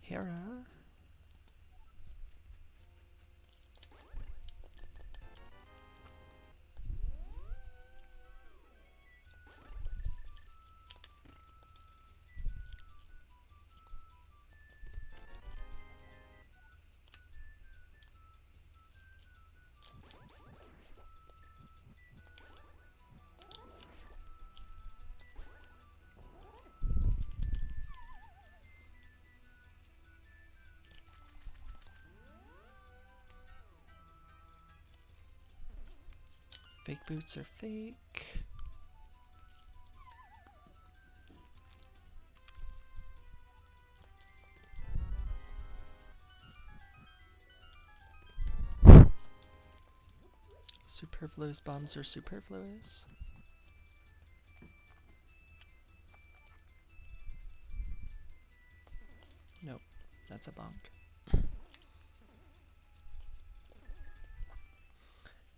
Hera. Fake boots are fake. Superfluous bombs are superfluous. Nope, that's a bonk.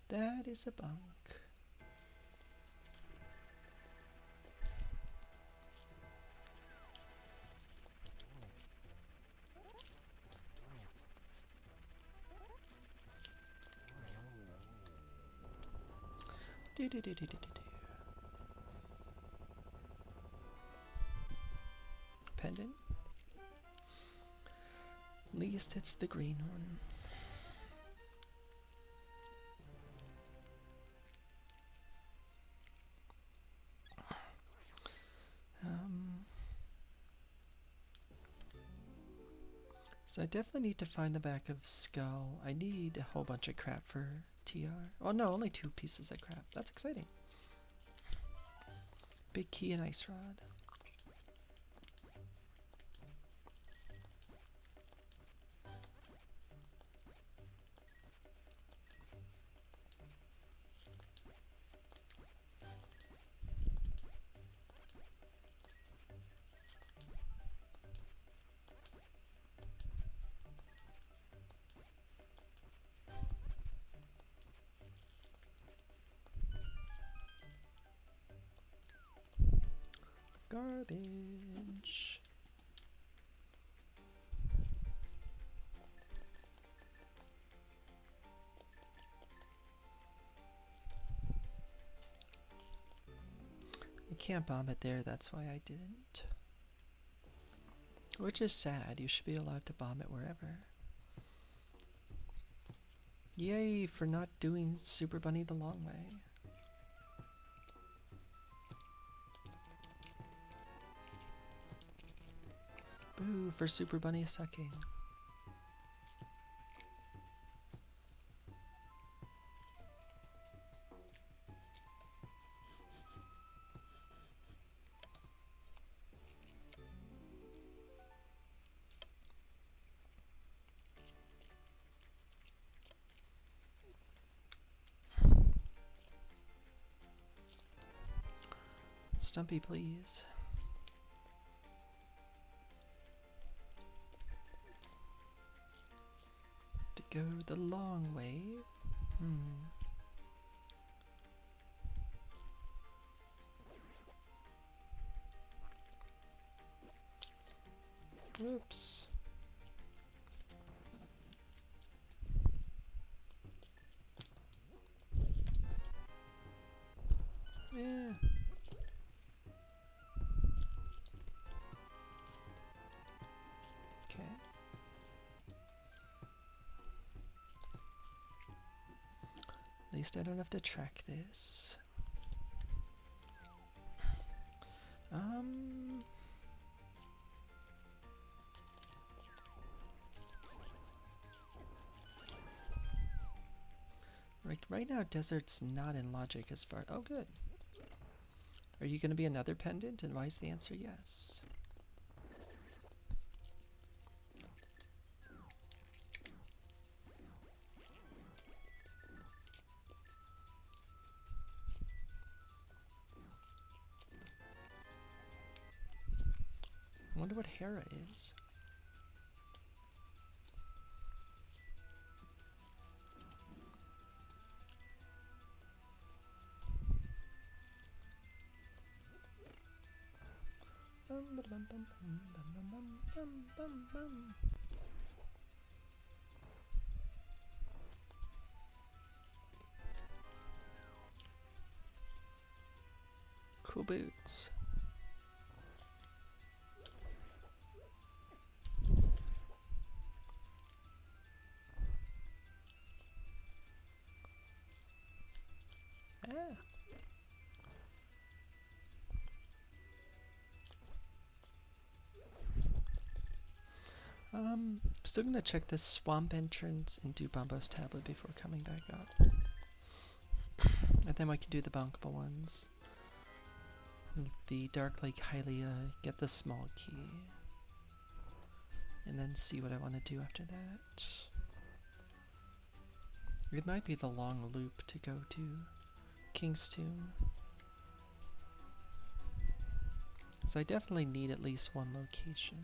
That is a bonk. Do do do do do do do. Pendant. At least it's the green one. So I definitely need to find the back of Skull. I need a whole bunch of crap for TR. Oh no, only 2 pieces of crap. That's exciting. Big key and ice rod. Garbage. I can't bomb it there, that's why I didn't. Which is sad, you should be allowed to bomb it wherever. Yay for not doing Super Bunny the long way. Boo for Super Bunny sucking. Stumpy, please. To go the long way. Oops. Yeah. Okay. At least I don't have to track this. Like right now, Desert's not in logic as far. Oh, good. Are you going to be another pendant? And why is the answer yes? I wonder what Hera is. Cool boots. Ah. Still gonna check this swamp entrance and do Bombo's tablet before coming back up. And then we can do the bunkable ones. The Dark Lake Hylia, get the small key. And then see what I want to do after that. It might be the long loop to go to King's Tomb. So I definitely need at least one location.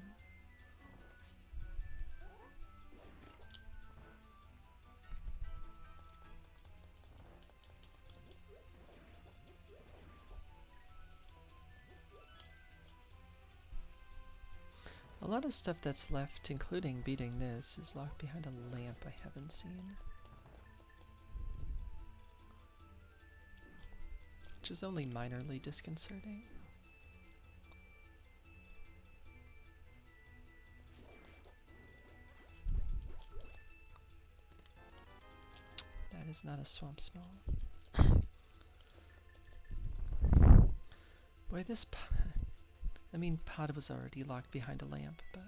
A lot of stuff that's left, including beating this, is locked behind a lamp I haven't seen. Which is only minorly disconcerting. That is not a swamp small. Boy, this I mean, pod was already locked behind a lamp, but...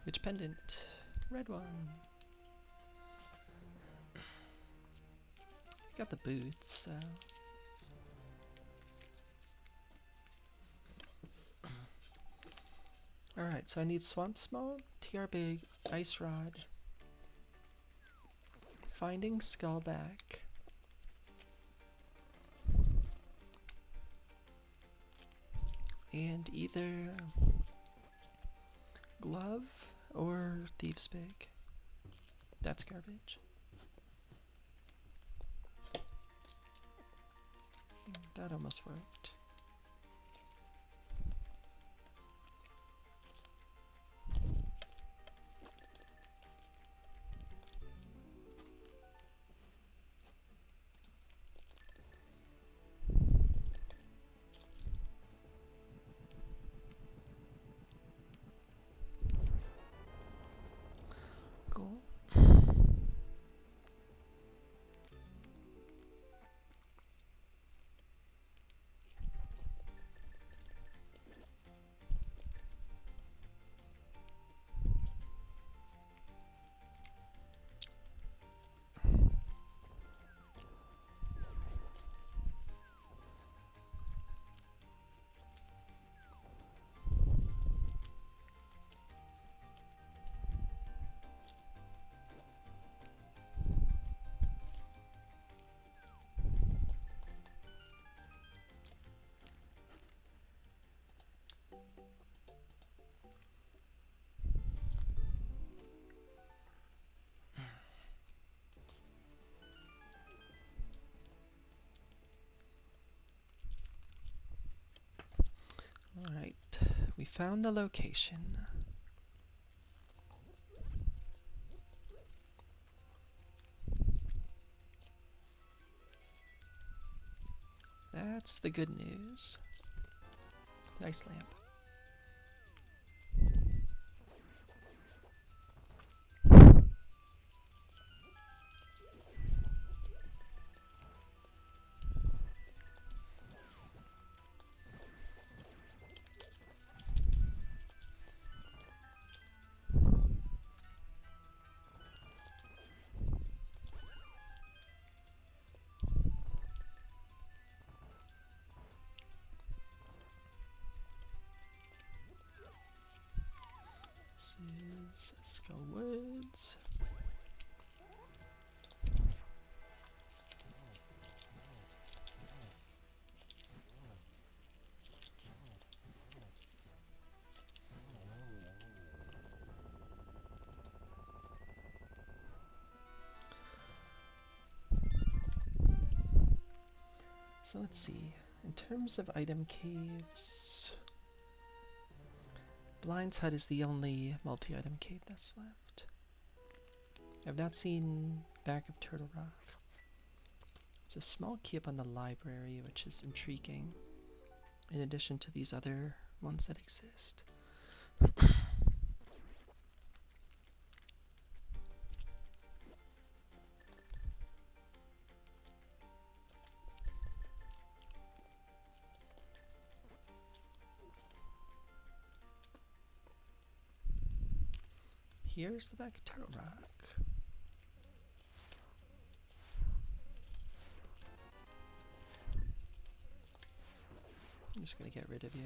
Which pendant? Red one. Got the boots, so... Alright, so I need Swamp Small, TR Big, Ice Rod, Finding Skullback, and either Glove or Thieves Big. That's garbage. That almost worked. Cool. Alright, we found the location. That's the good news. Nice lamp. Let's go woods. So let's see. In terms of item caves, Blind's Hut is the only multi-item cave that's left. I've not seen Back of Turtle Rock. It's a small key up on the library, which is intriguing, in addition to these other ones that exist. Here's the Back of Turtle Rock. I'm just gonna get rid of you.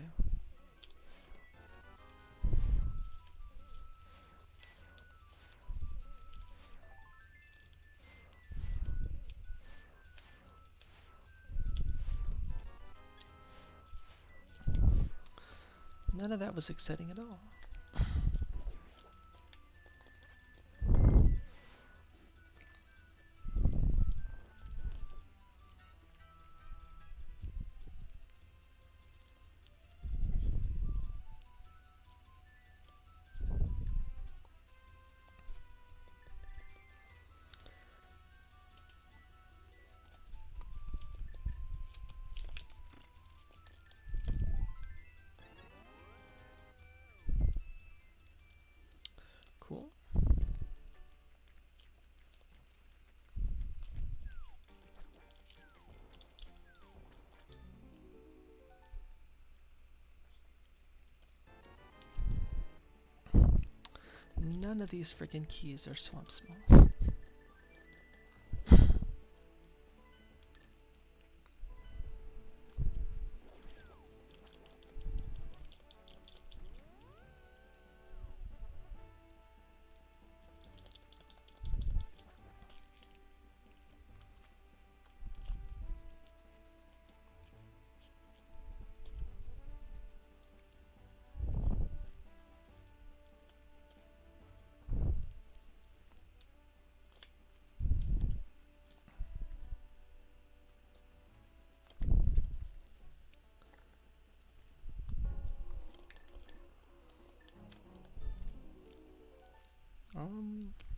None of that was exciting at all. Cool. None of these friggin' keys are swamp small.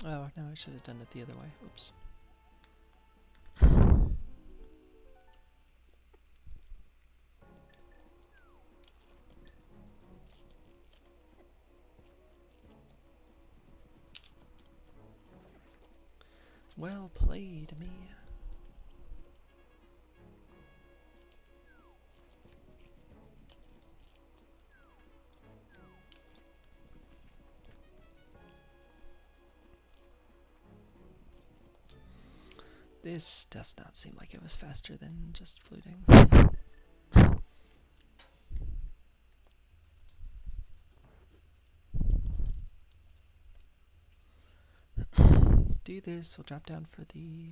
Oh, no, I should have done it the other way. Oops. Well played, me. This does not seem like it was faster than just fluting. Do this, we'll drop down for the...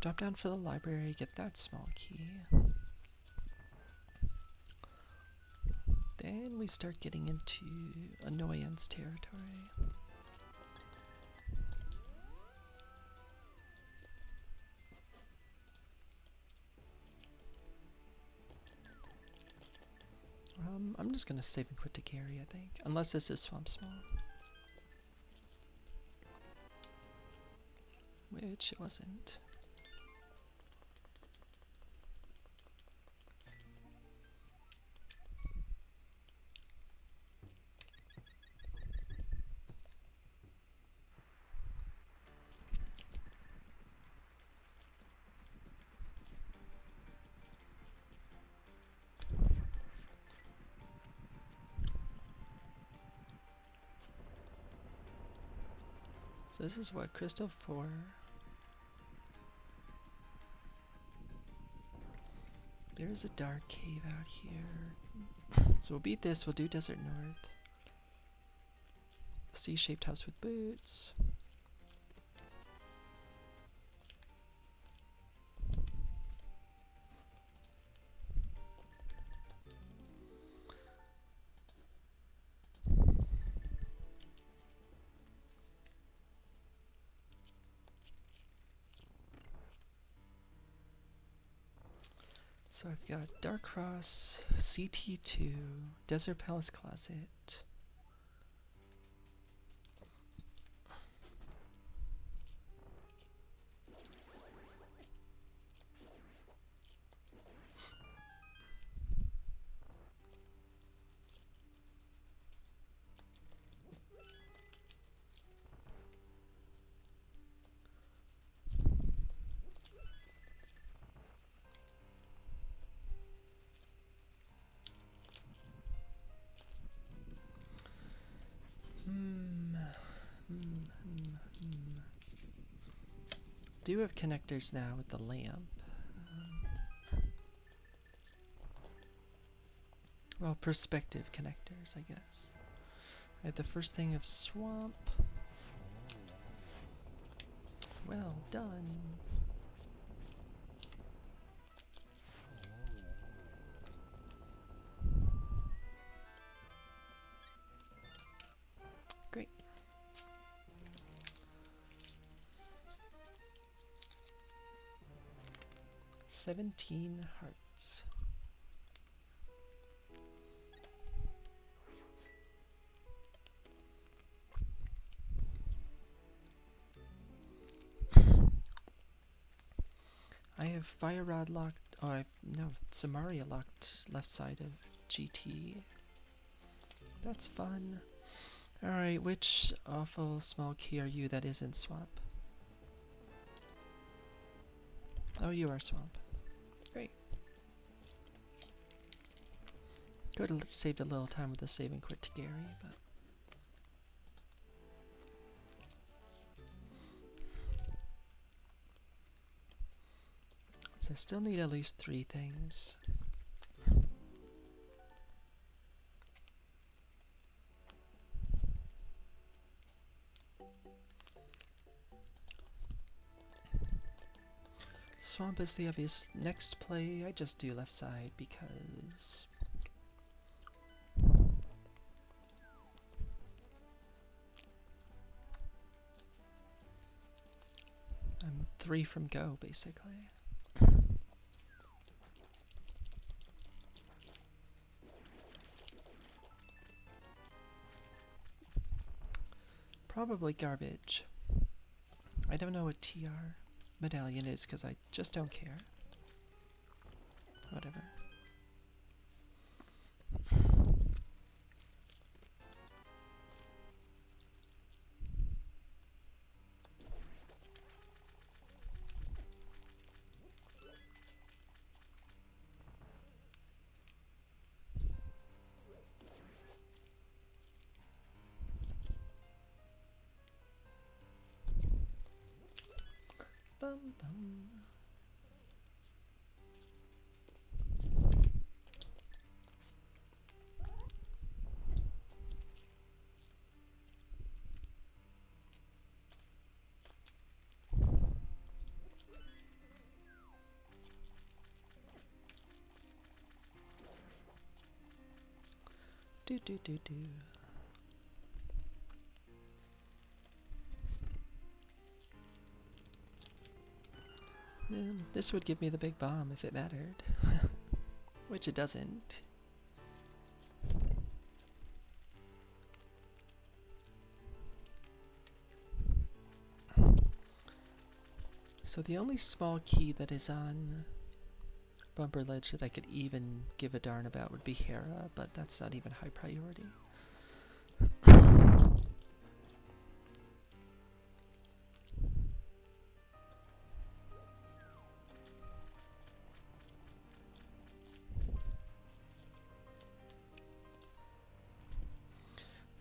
Drop down for the library, get that small key. Then we start getting into annoyance territory. I'm just gonna save and quit to carry, I think. Unless this is Swamp Small. Which it wasn't. So this is what, Crystal 4? There's a dark cave out here. So we'll beat this, we'll do Desert North. C-shaped house with boots. So I've got Dark Cross, CT2, Desert Palace Closet. Do have connectors now with the lamp. Well, perspective connectors, I guess. I had the first thing of swamp. Well done. Great. $17 hearts. I have Fire Rod locked. Oh, no, Samaria locked left side of GT. That's fun. Alright, which awful small key are you that isn't swamp? Oh, you are swamp. Great. Could have saved a little time with the save and quit to Gary, but... So I still need at least 3 things. Swamp is the obvious next play. I just do left side because... I'm 3 from go, basically. Probably garbage. I don't know what TR medallion is because I just don't care. Whatever. Bum bum. Do do do do. This would give me the big bomb if it mattered. Which it doesn't. So the only small key that is on Bumper Ledge that I could even give a darn about would be Hera, but that's not even high priority.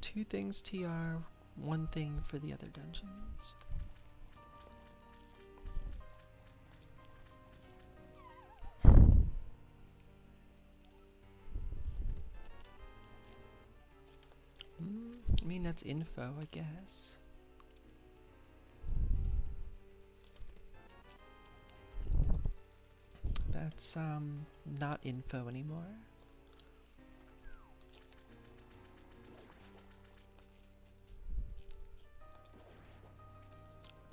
Two things TR, one thing for the other dungeons. that's info, I guess. That's not info anymore.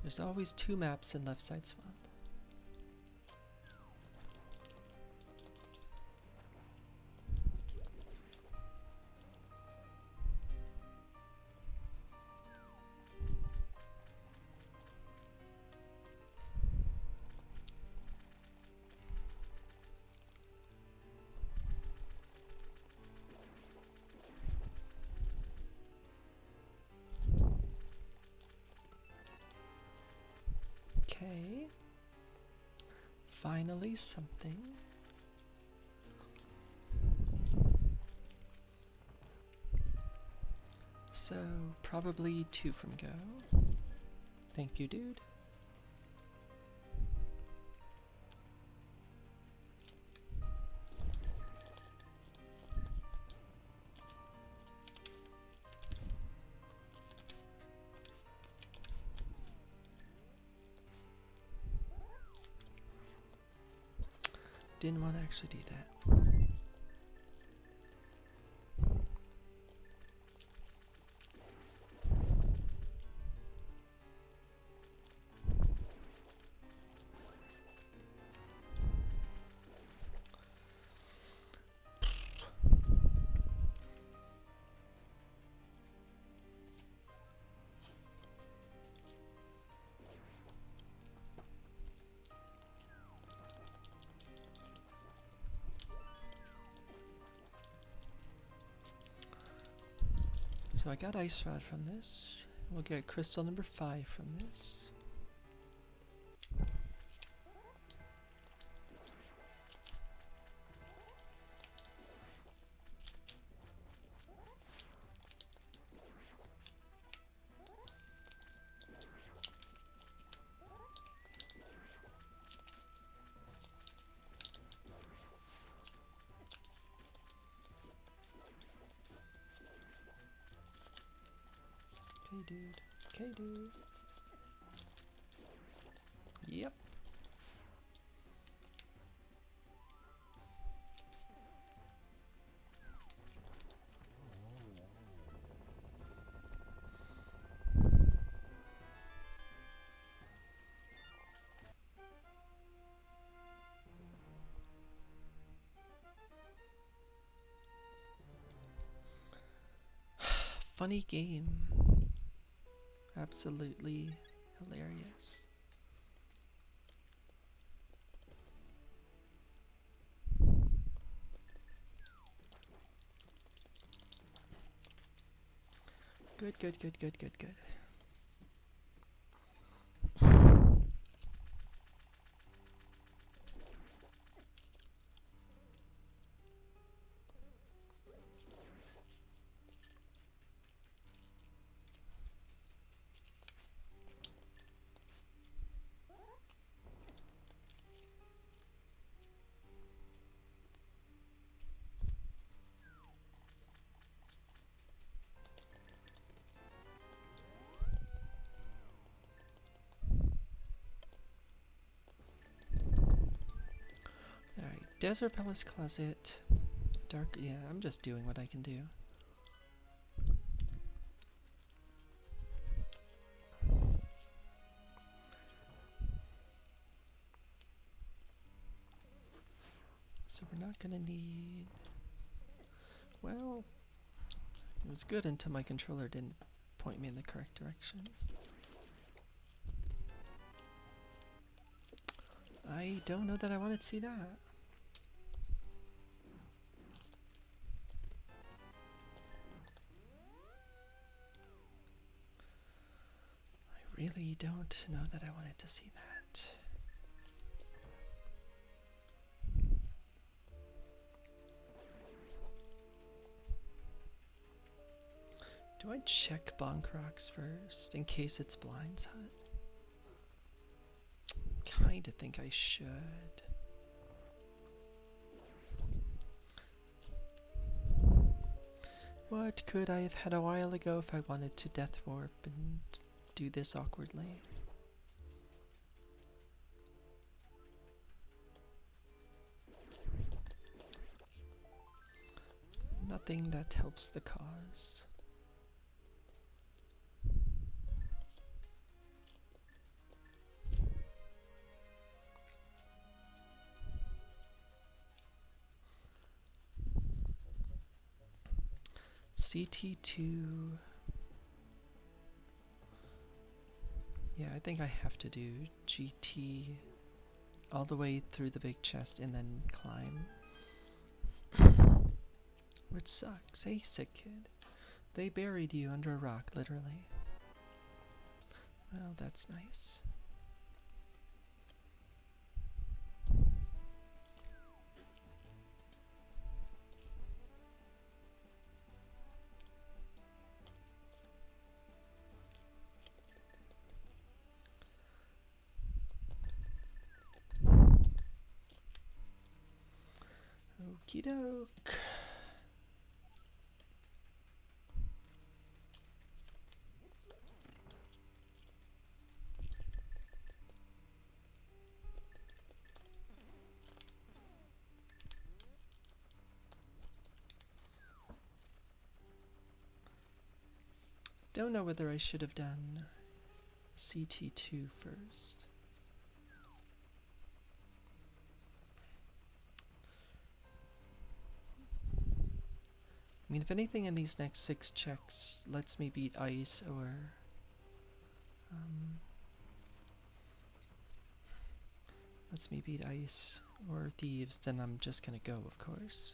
There's always 2 maps in Left Side Swamp. Okay. Finally something. So, probably 2 from go. Thank you, dude. Didn't want to actually do that. So I got Ice Rod from this. We'll get crystal number 5 from this. Okay, dude. Okay, dude. Yep. Funny game. Absolutely hilarious. Good, good, good, good, good, good. Alright, Desert Palace Closet. Dark, yeah, I'm just doing what I can do. So we're not gonna need... Well, it was good until my controller didn't point me in the correct direction. I don't know that I want to see that. I really don't know that I wanted to see that. Do I check Bonk Rocks first in case it's Blind's Hut? Kinda think I should. What could I have had a while ago if I wanted to death warp and do this awkwardly? Nothing that helps the cause. CT2. Yeah, I think I have to do GT all the way through the big chest and then climb. Which sucks. Hey, sick kid. They buried you under a rock, literally. Well, that's nice. Okie doke. Don't know whether I should have done CT2 first. I mean, if anything in these next 6 checks lets me beat ice or lets me beat ice or thieves, then I'm just gonna go, of course.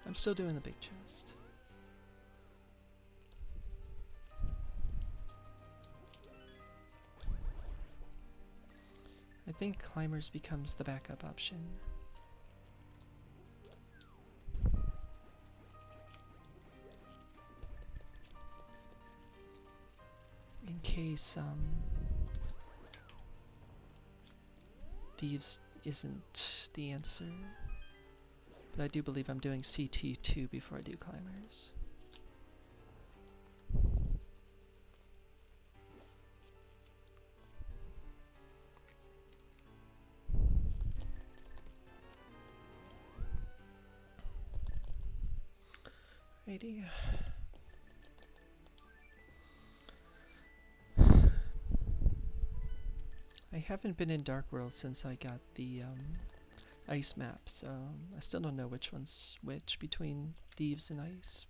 I'm still doing the big chest. I think climbers becomes the backup option. In case thieves isn't the answer. But I do believe I'm doing CT2 before I do climbers. Righty. I haven't been in Dark World since I got the ice map, so I still don't know which one's which between thieves and ice.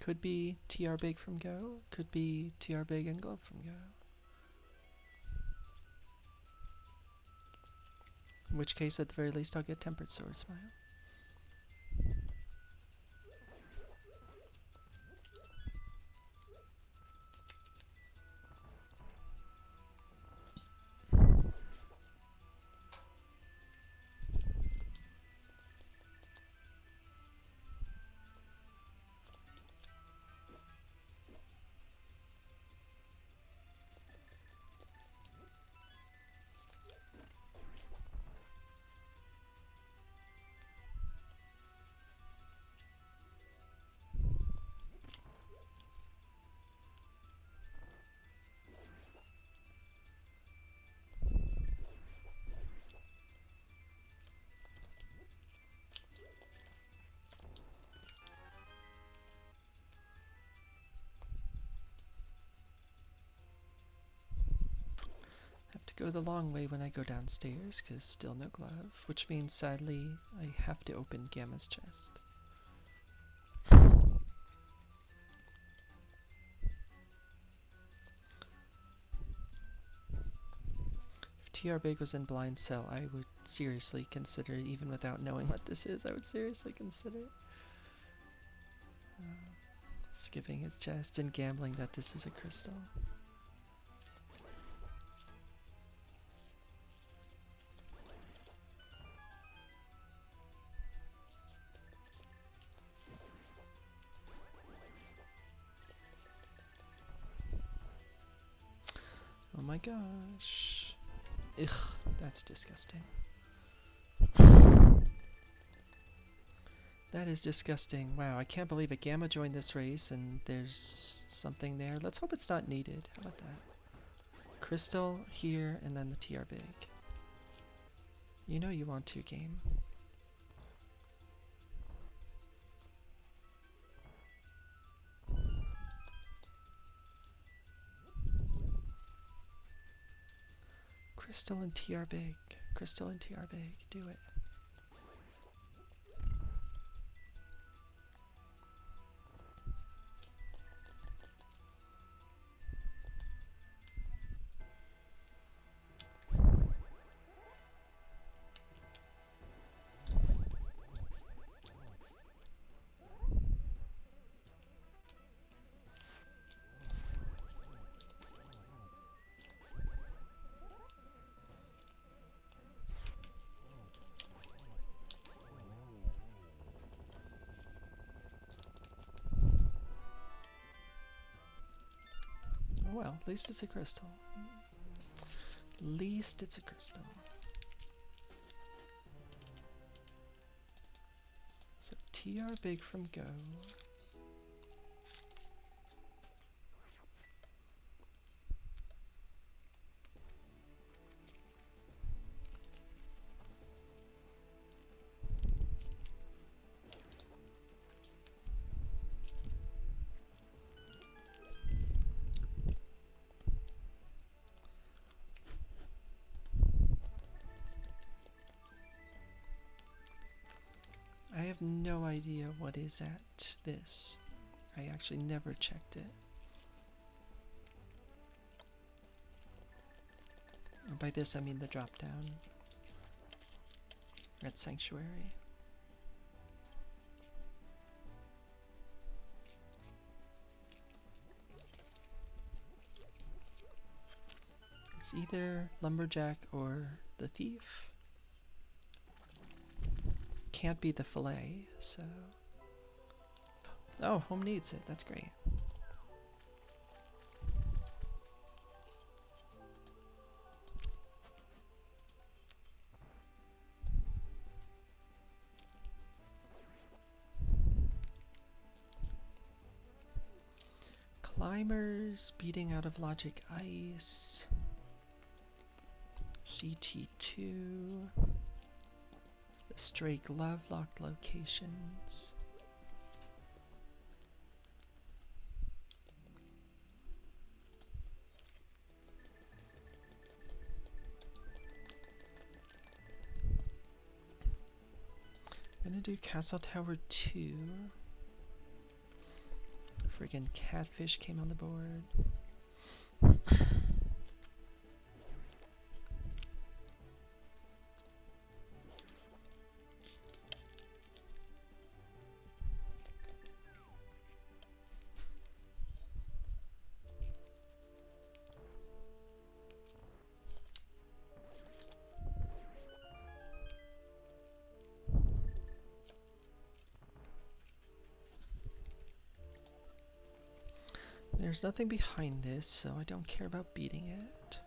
Could be TR Big from Go, could be TR Big and Glove from Go. In which case, at the very least, I'll get Tempered Sword Smile. go the long way when I go downstairs, because still no glove, which means sadly I have to open Gamma's chest. If TR Big was in Blind Cell, I would seriously consider, even without knowing what this is, I would seriously consider skipping his chest and gambling that this is a crystal. Oh my gosh. Ugh, that's disgusting. That is disgusting. Wow, I can't believe it. Gamma joined this race and there's something there. Let's hope it's not needed. How about that? Crystal here and then the TR Big. You know you want to, game. Crystal and TR Big. Crystal and TR Big. Do it. Well, at least it's a crystal. At least it's a crystal. So TR Big from Go. I have no idea what is at this. I actually never checked it. And by this I mean the drop down at Sanctuary. It's either Lumberjack or the Thief. Can't be the fillet, so... Oh, home needs it. That's great. Climbers beating out of Logic Ice. CT2. The Stray Glove locked locations. I'm gonna do Castle Tower 2. Friggin' catfish came on the board. There's nothing behind this, so I don't care about beating it.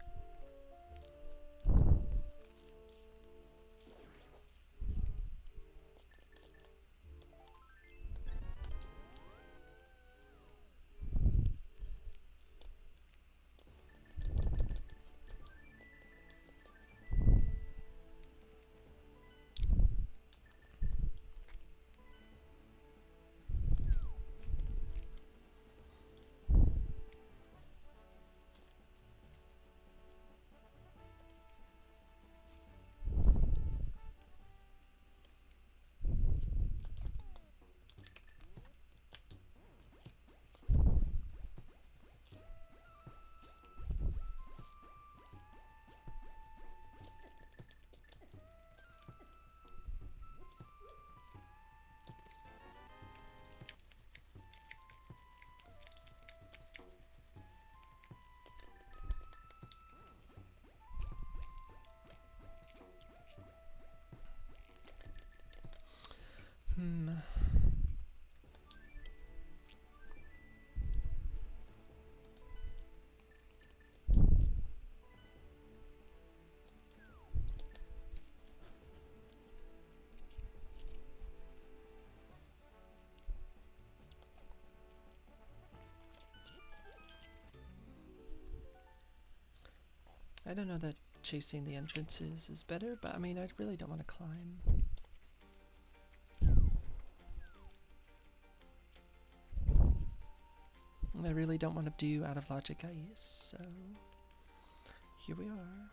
I don't know that chasing the entrances is better, but I mean, I really don't want to climb. And I really don't want to do out of logic ice, so here we are.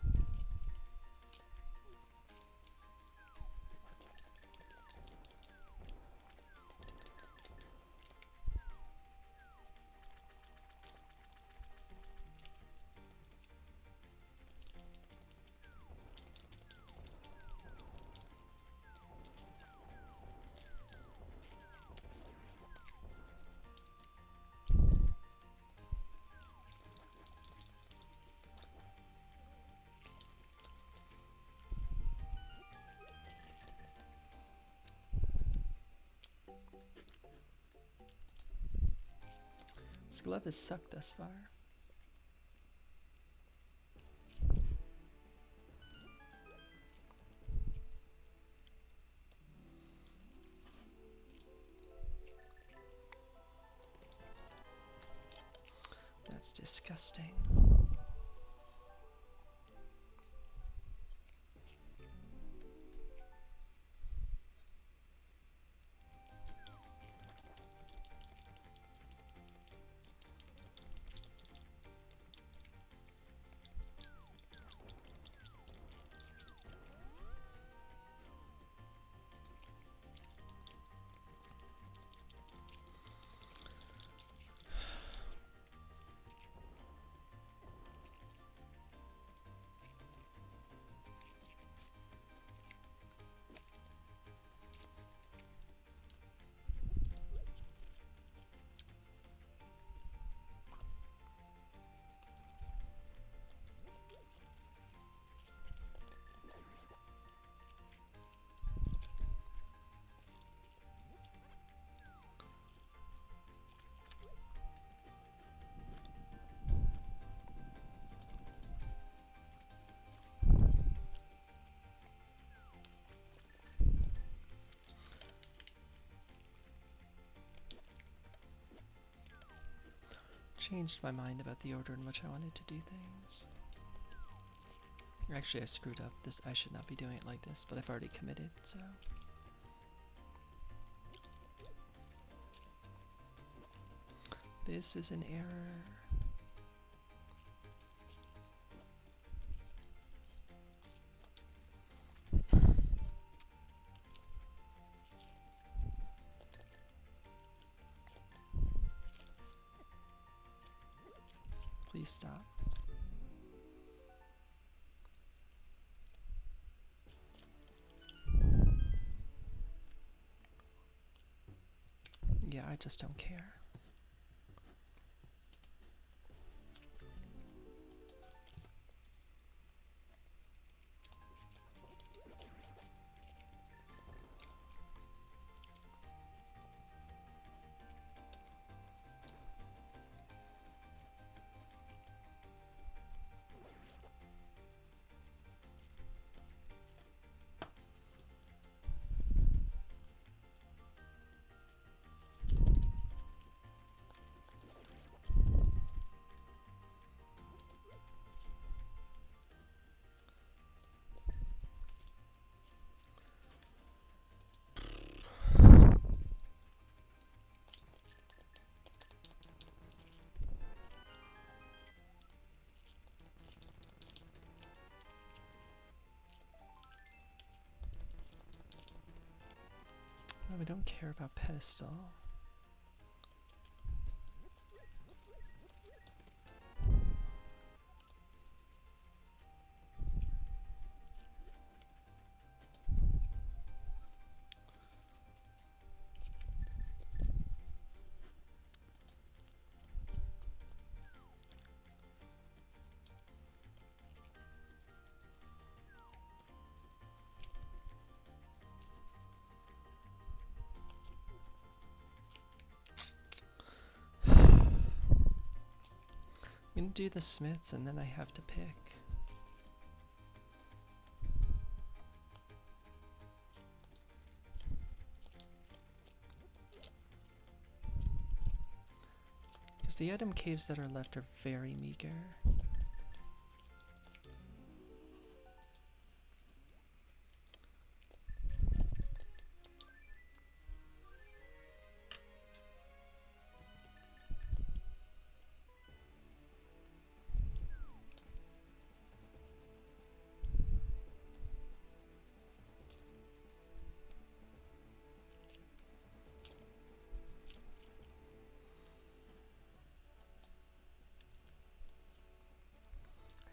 This glove has sucked thus far. That's disgusting. Changed my mind about the order in which I wanted to do things. Actually, I screwed up. I should not be doing it like this, but I've already committed, so. This is an error. Please stop. Yeah, I just don't care. Well, we don't care about pedestal. do the smiths and then I have to pick. Because the item caves that are left are very meager.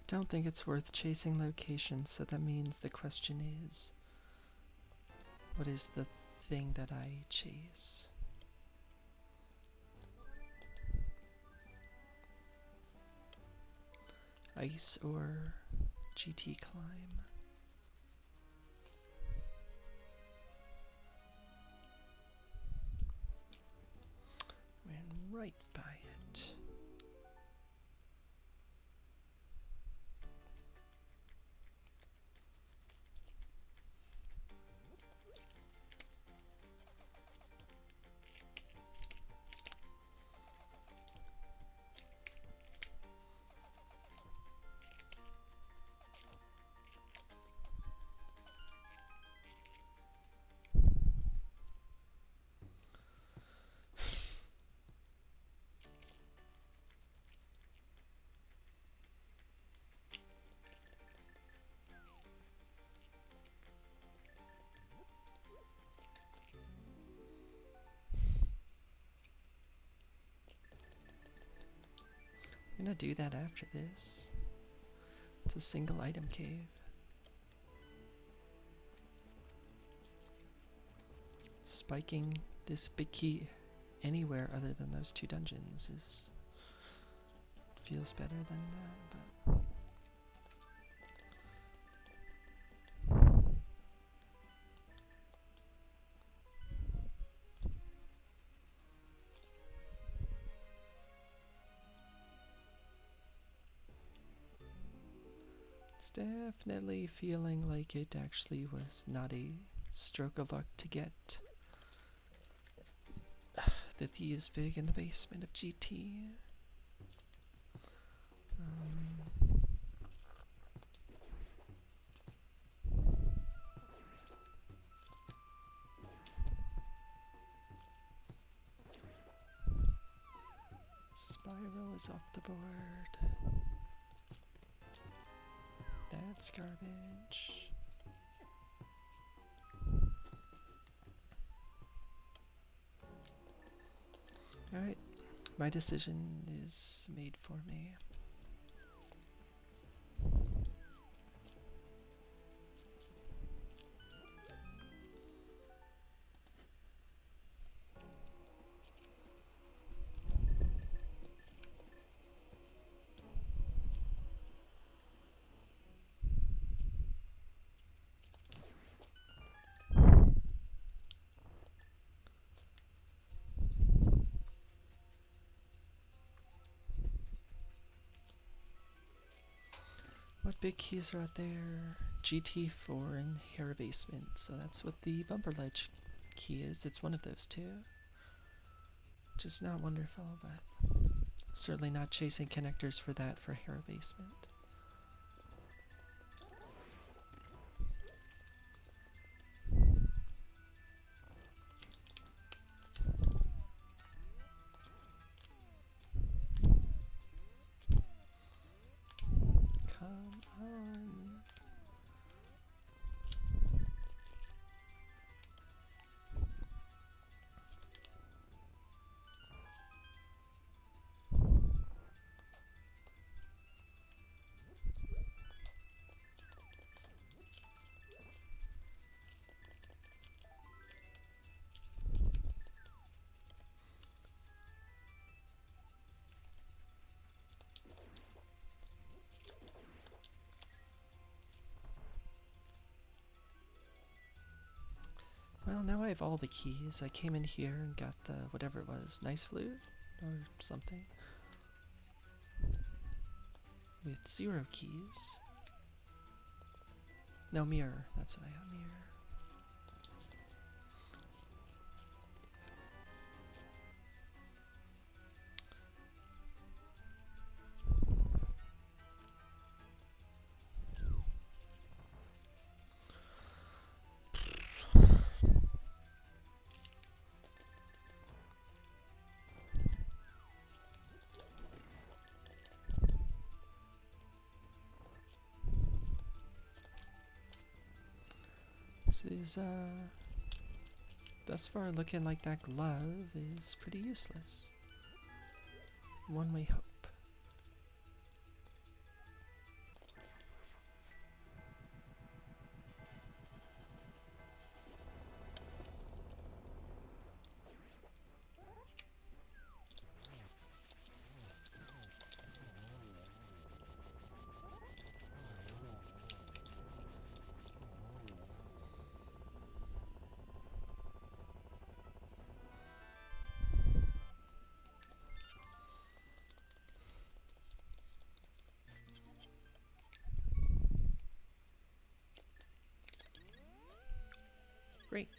I don't think it's worth chasing locations, so that means the question is, what is the thing that I chase? Ice or GT climb? Ran right by it. I'm gonna do that after this. It's a single item cave. Spiking this big key anywhere other than those two dungeons is feels better than that, but it's definitely feeling like it actually was not a stroke of luck to get the Thieves Big in the basement of GT. Spiral is off the board. That's garbage. Alright, my decision is made for me. What big keys are out there? GT4 and Hair Basement, so that's what the bumper ledge key is. It's one of those two. Which is not wonderful, but certainly not chasing connectors for that for Hair Basement. Come on. Well, now I have all the keys. I came in here and got the, whatever it was, nice flute or something. with 0 keys. No, mirror. That's what I have, mirror. This is, thus far looking like that glove is pretty useless. One may hope. Great.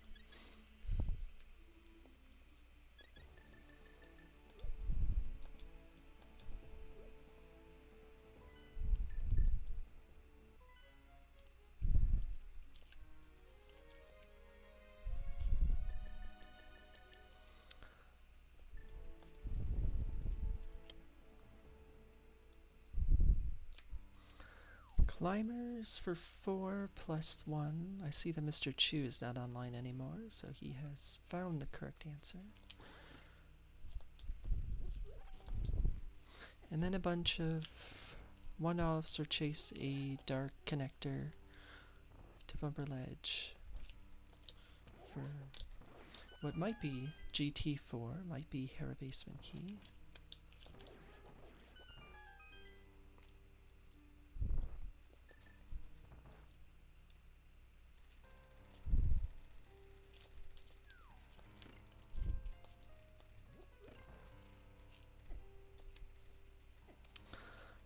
Climbers for 4 plus 1. I see that Mr. Chu is not online anymore, so he has found the correct answer. And then a bunch of one officer chase a dark connector to bumper ledge for what might be GT4, might be Hera basement key.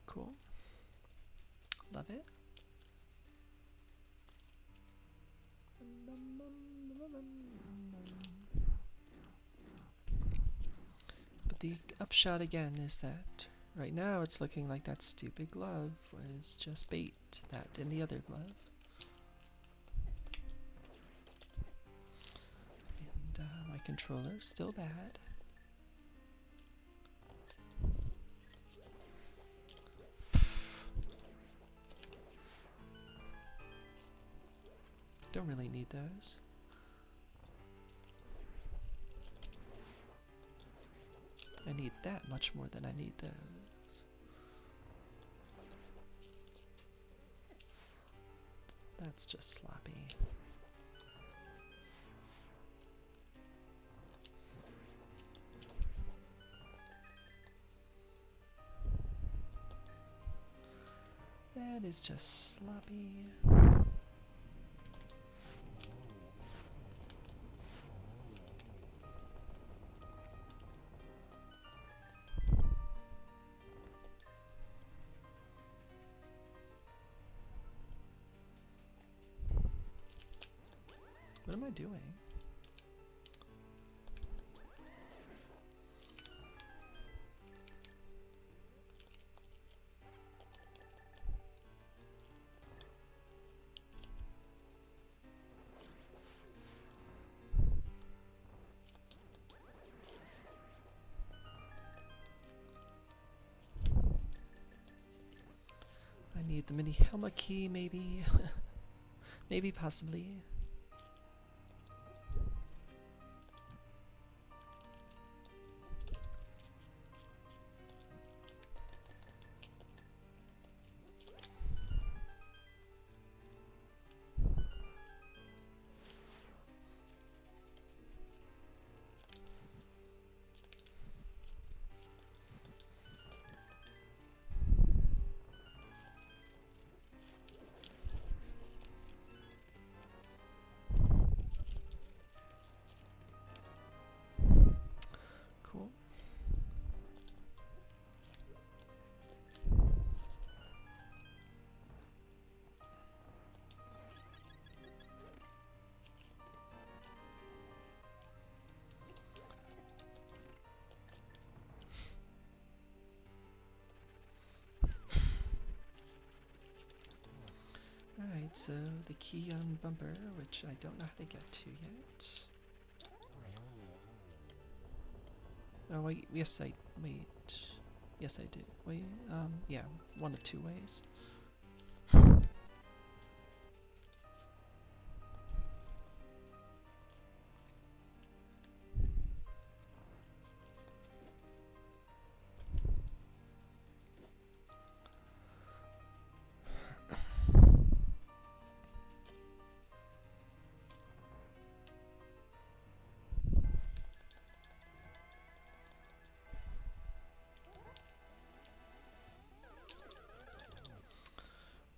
Cool. Love it. But the upshot again is that right now it's looking like that stupid glove was just bait, that and the other glove. And my controller's still bad. Don't really need those. I need that much more than I need those. That's just sloppy. That is just sloppy. What am I doing? I need the mini helmet key, maybe. Maybe, possibly. so the key on bumper, which I don't know how to get to yet. Oh wait, yes I do. Wait, yeah, one of two ways.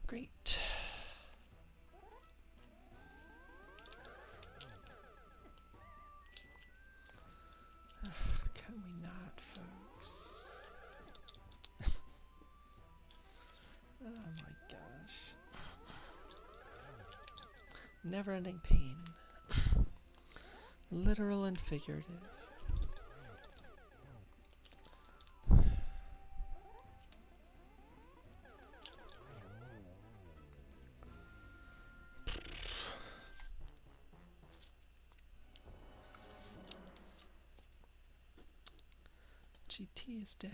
Great. Can we not, folks? Oh my gosh. Never-ending pain. Literal and figurative. GT is dead.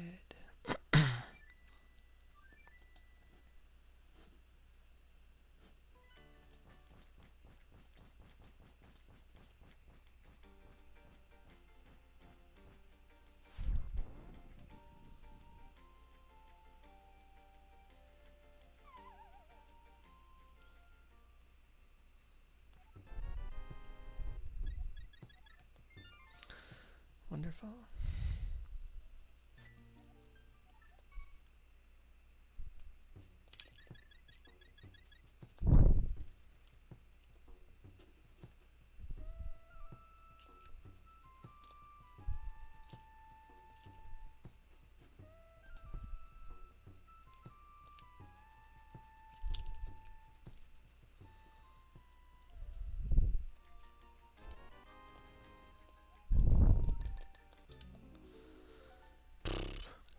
Wonderful.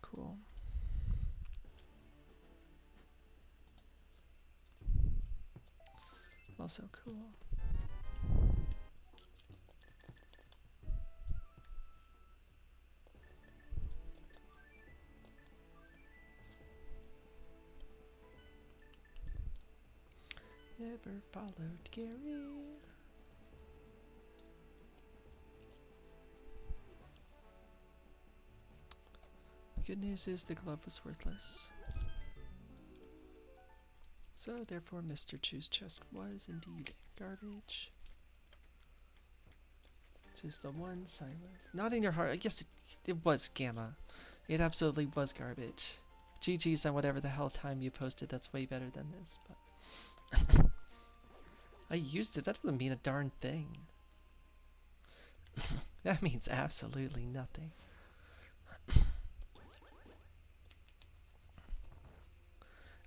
Cool. Also cool. Never followed Gary. The good news is the glove was worthless. So therefore Mr. Chu's chest was indeed garbage. Which is the one silence. Not in your heart. I guess it was Gamma. It absolutely was garbage. GG's on whatever the hell time you posted. That's way better than this. But I used it. That doesn't mean a darn thing. That means absolutely nothing.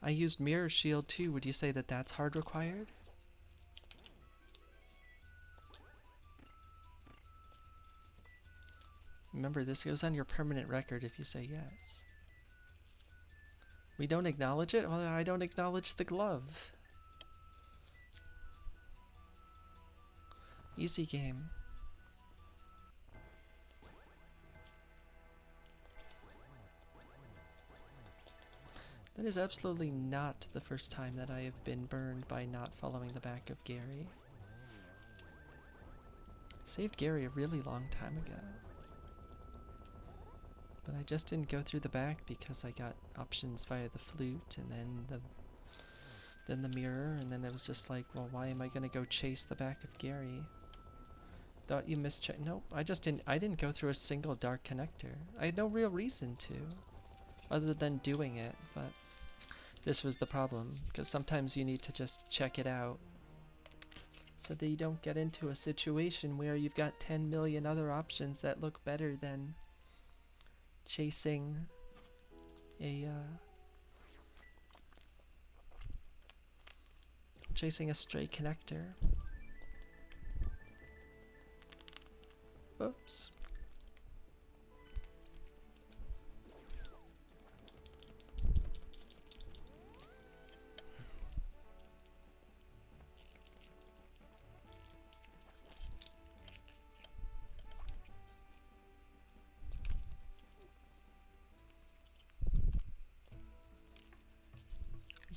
I used Mirror Shield too. Would you say that that's hard required? Remember, this goes on your permanent record if you say yes. We don't acknowledge it? Well, I don't acknowledge the glove. Easy game. That is absolutely not the first time that I have been burned by not following the back of Gary. Saved Gary a really long time ago. But I just didn't go through the back because I got options via the flute and then the mirror, and then it was just like, well, why am I gonna go chase the back of Gary? Thought you mischecked. Nope, I didn't go through a single dark connector. I had no real reason to, other than doing it, but this was the problem, because sometimes you need to just check it out so that you don't get into a situation where you've got 10 million other options that look better than chasing a stray connector. Oops.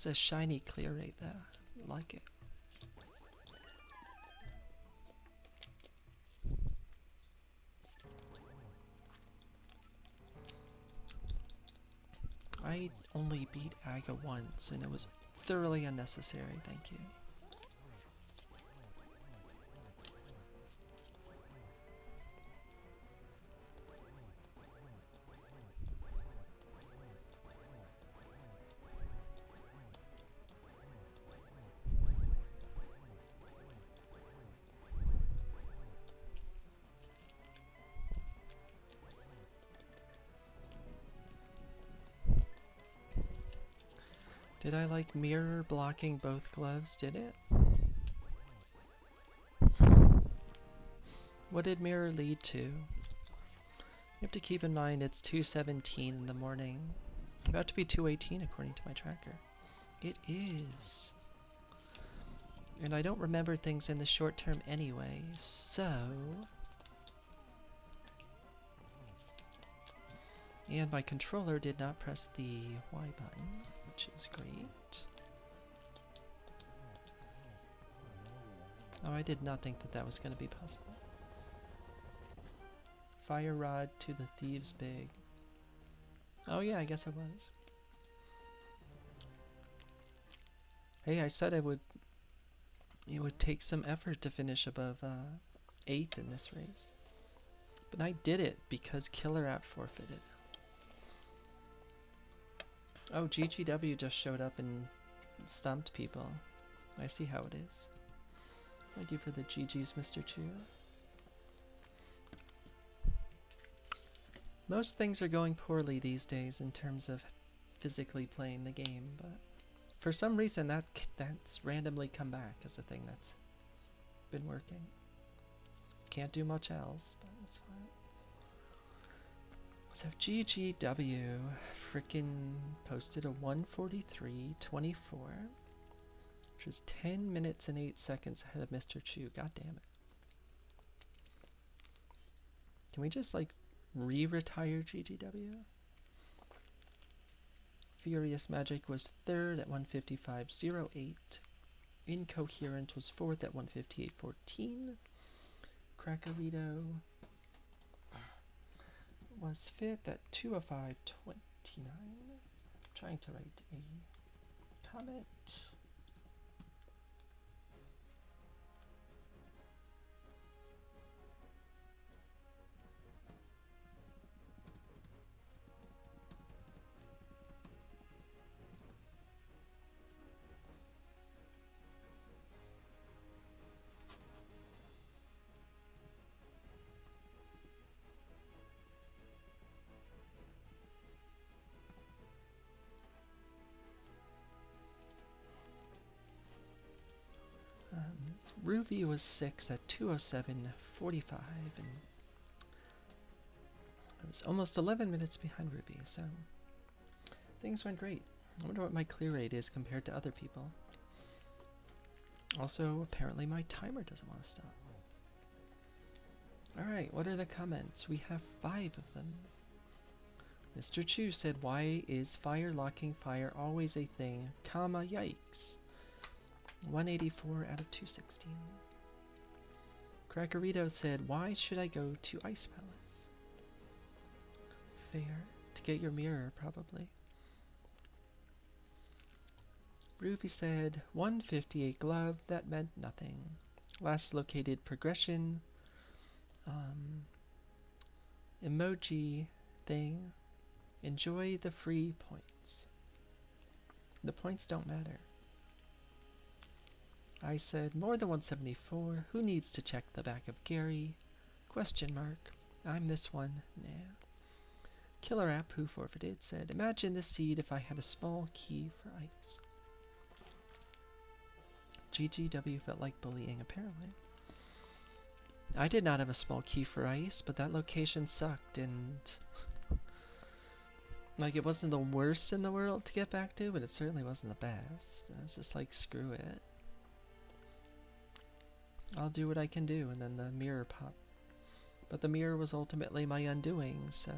a shiny clear rate though. Like it. I only beat Aga once and it was thoroughly unnecessary, thank you. Did I like mirror blocking both gloves? Did it? What did mirror lead to? You have to keep in mind it's 2:17 in the morning. About to be 2:18 according to my tracker. It is. And I don't remember things in the short term anyway, so... And my controller did not press the Y button, which is great. Oh, I did not think that that was going to be possible. Fire rod to the thieves' big. Oh yeah, I guess I was. Hey, I said it would take some effort to finish above 8th in this race. But I did it because Killer App forfeited. Oh, GGW just showed up and stumped people. I see how it is. Thank you for the GGs, Mr. Chu. Most things are going poorly these days in terms of physically playing the game, but for some reason that's randomly come back as a thing that's been working. Can't do much else, but that's fine. So GGW frickin' posted a 1:43.24, which is 10 minutes and 8 seconds ahead of Mr. Chu. God damn it. Can we just like re-retire GGW? Furious Magic was 3rd at 1:55.08. Incoherent was 4th at 1:58.14. Crackerito was 5th at 2:05.29. Trying to write a comment. Ruby was 6th at 2:07.45, and I was almost 11 minutes behind Ruby, so things went great. I wonder what my clear rate is compared to other people. Also, apparently my timer doesn't want to stop. Alright, what are the comments? We have 5 of them. Mr. Chu said, why is fire locking fire always a thing? Comma, yikes. 184 out of 216. Crackerito said, why should I go to Ice Palace? Fair. To get your mirror, probably. Ruby said, 158 glove, that meant nothing. Last located progression. Emoji thing. Enjoy the free points. The points don't matter. I said, more than 174. Who needs to check the back of Gary? Question mark. I'm this one. Nah. Killer App, who forfeited, said, imagine this seed if I had a small key for ice. GGW felt like bullying, apparently. I did not have a small key for ice, but that location sucked, and like, it wasn't the worst in the world to get back to, but it certainly wasn't the best. I was just like, screw it. I'll do what I can do, and then the mirror popped. But the mirror was ultimately my undoing, so...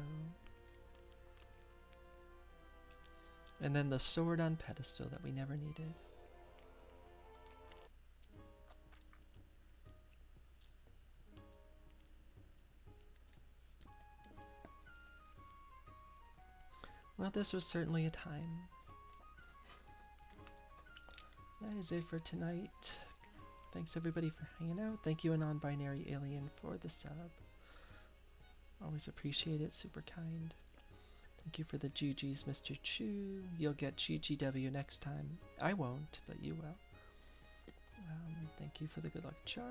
And then the sword on pedestal that we never needed. Well, this was certainly a time. That is it for tonight. Thanks everybody for hanging out. Thank you, a non-binary alien, for the sub. Always appreciate it, super kind. Thank you for the GGs, Mr. Chu. You'll get GGW next time. I won't, but you will. Thank you for the good luck, Chara.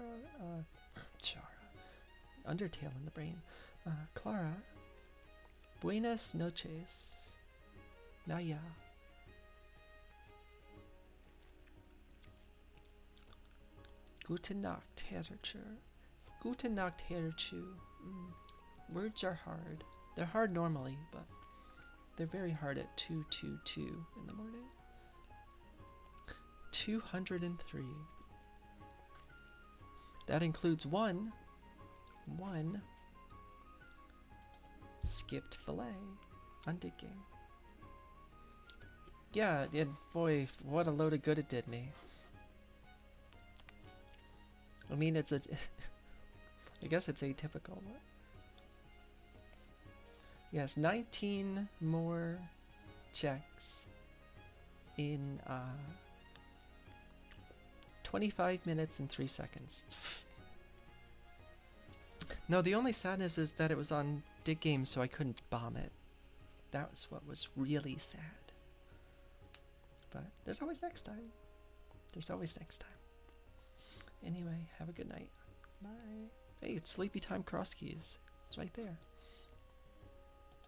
Undertale in the brain. Clara. Buenas noches. Naya. Gute Nacht, Herr Chu. Gute Nacht, Herr Chu. Words are hard. They're hard normally, but they're very hard at 2:22 in the morning. 203. That includes one skipped fillet on digging. Yeah, and boy, what a load of good it did me. I mean, it's a... I guess it's atypical, but... Yes, 19 more checks in 25 minutes and 3 seconds. No, the only sadness is that it was on Dig Game, so I couldn't bomb it. That was what was really sad. But there's always next time. There's always next time. Anyway, have a good night. Bye. Hey, it's Sleepy Time Crosskeys. It's right there.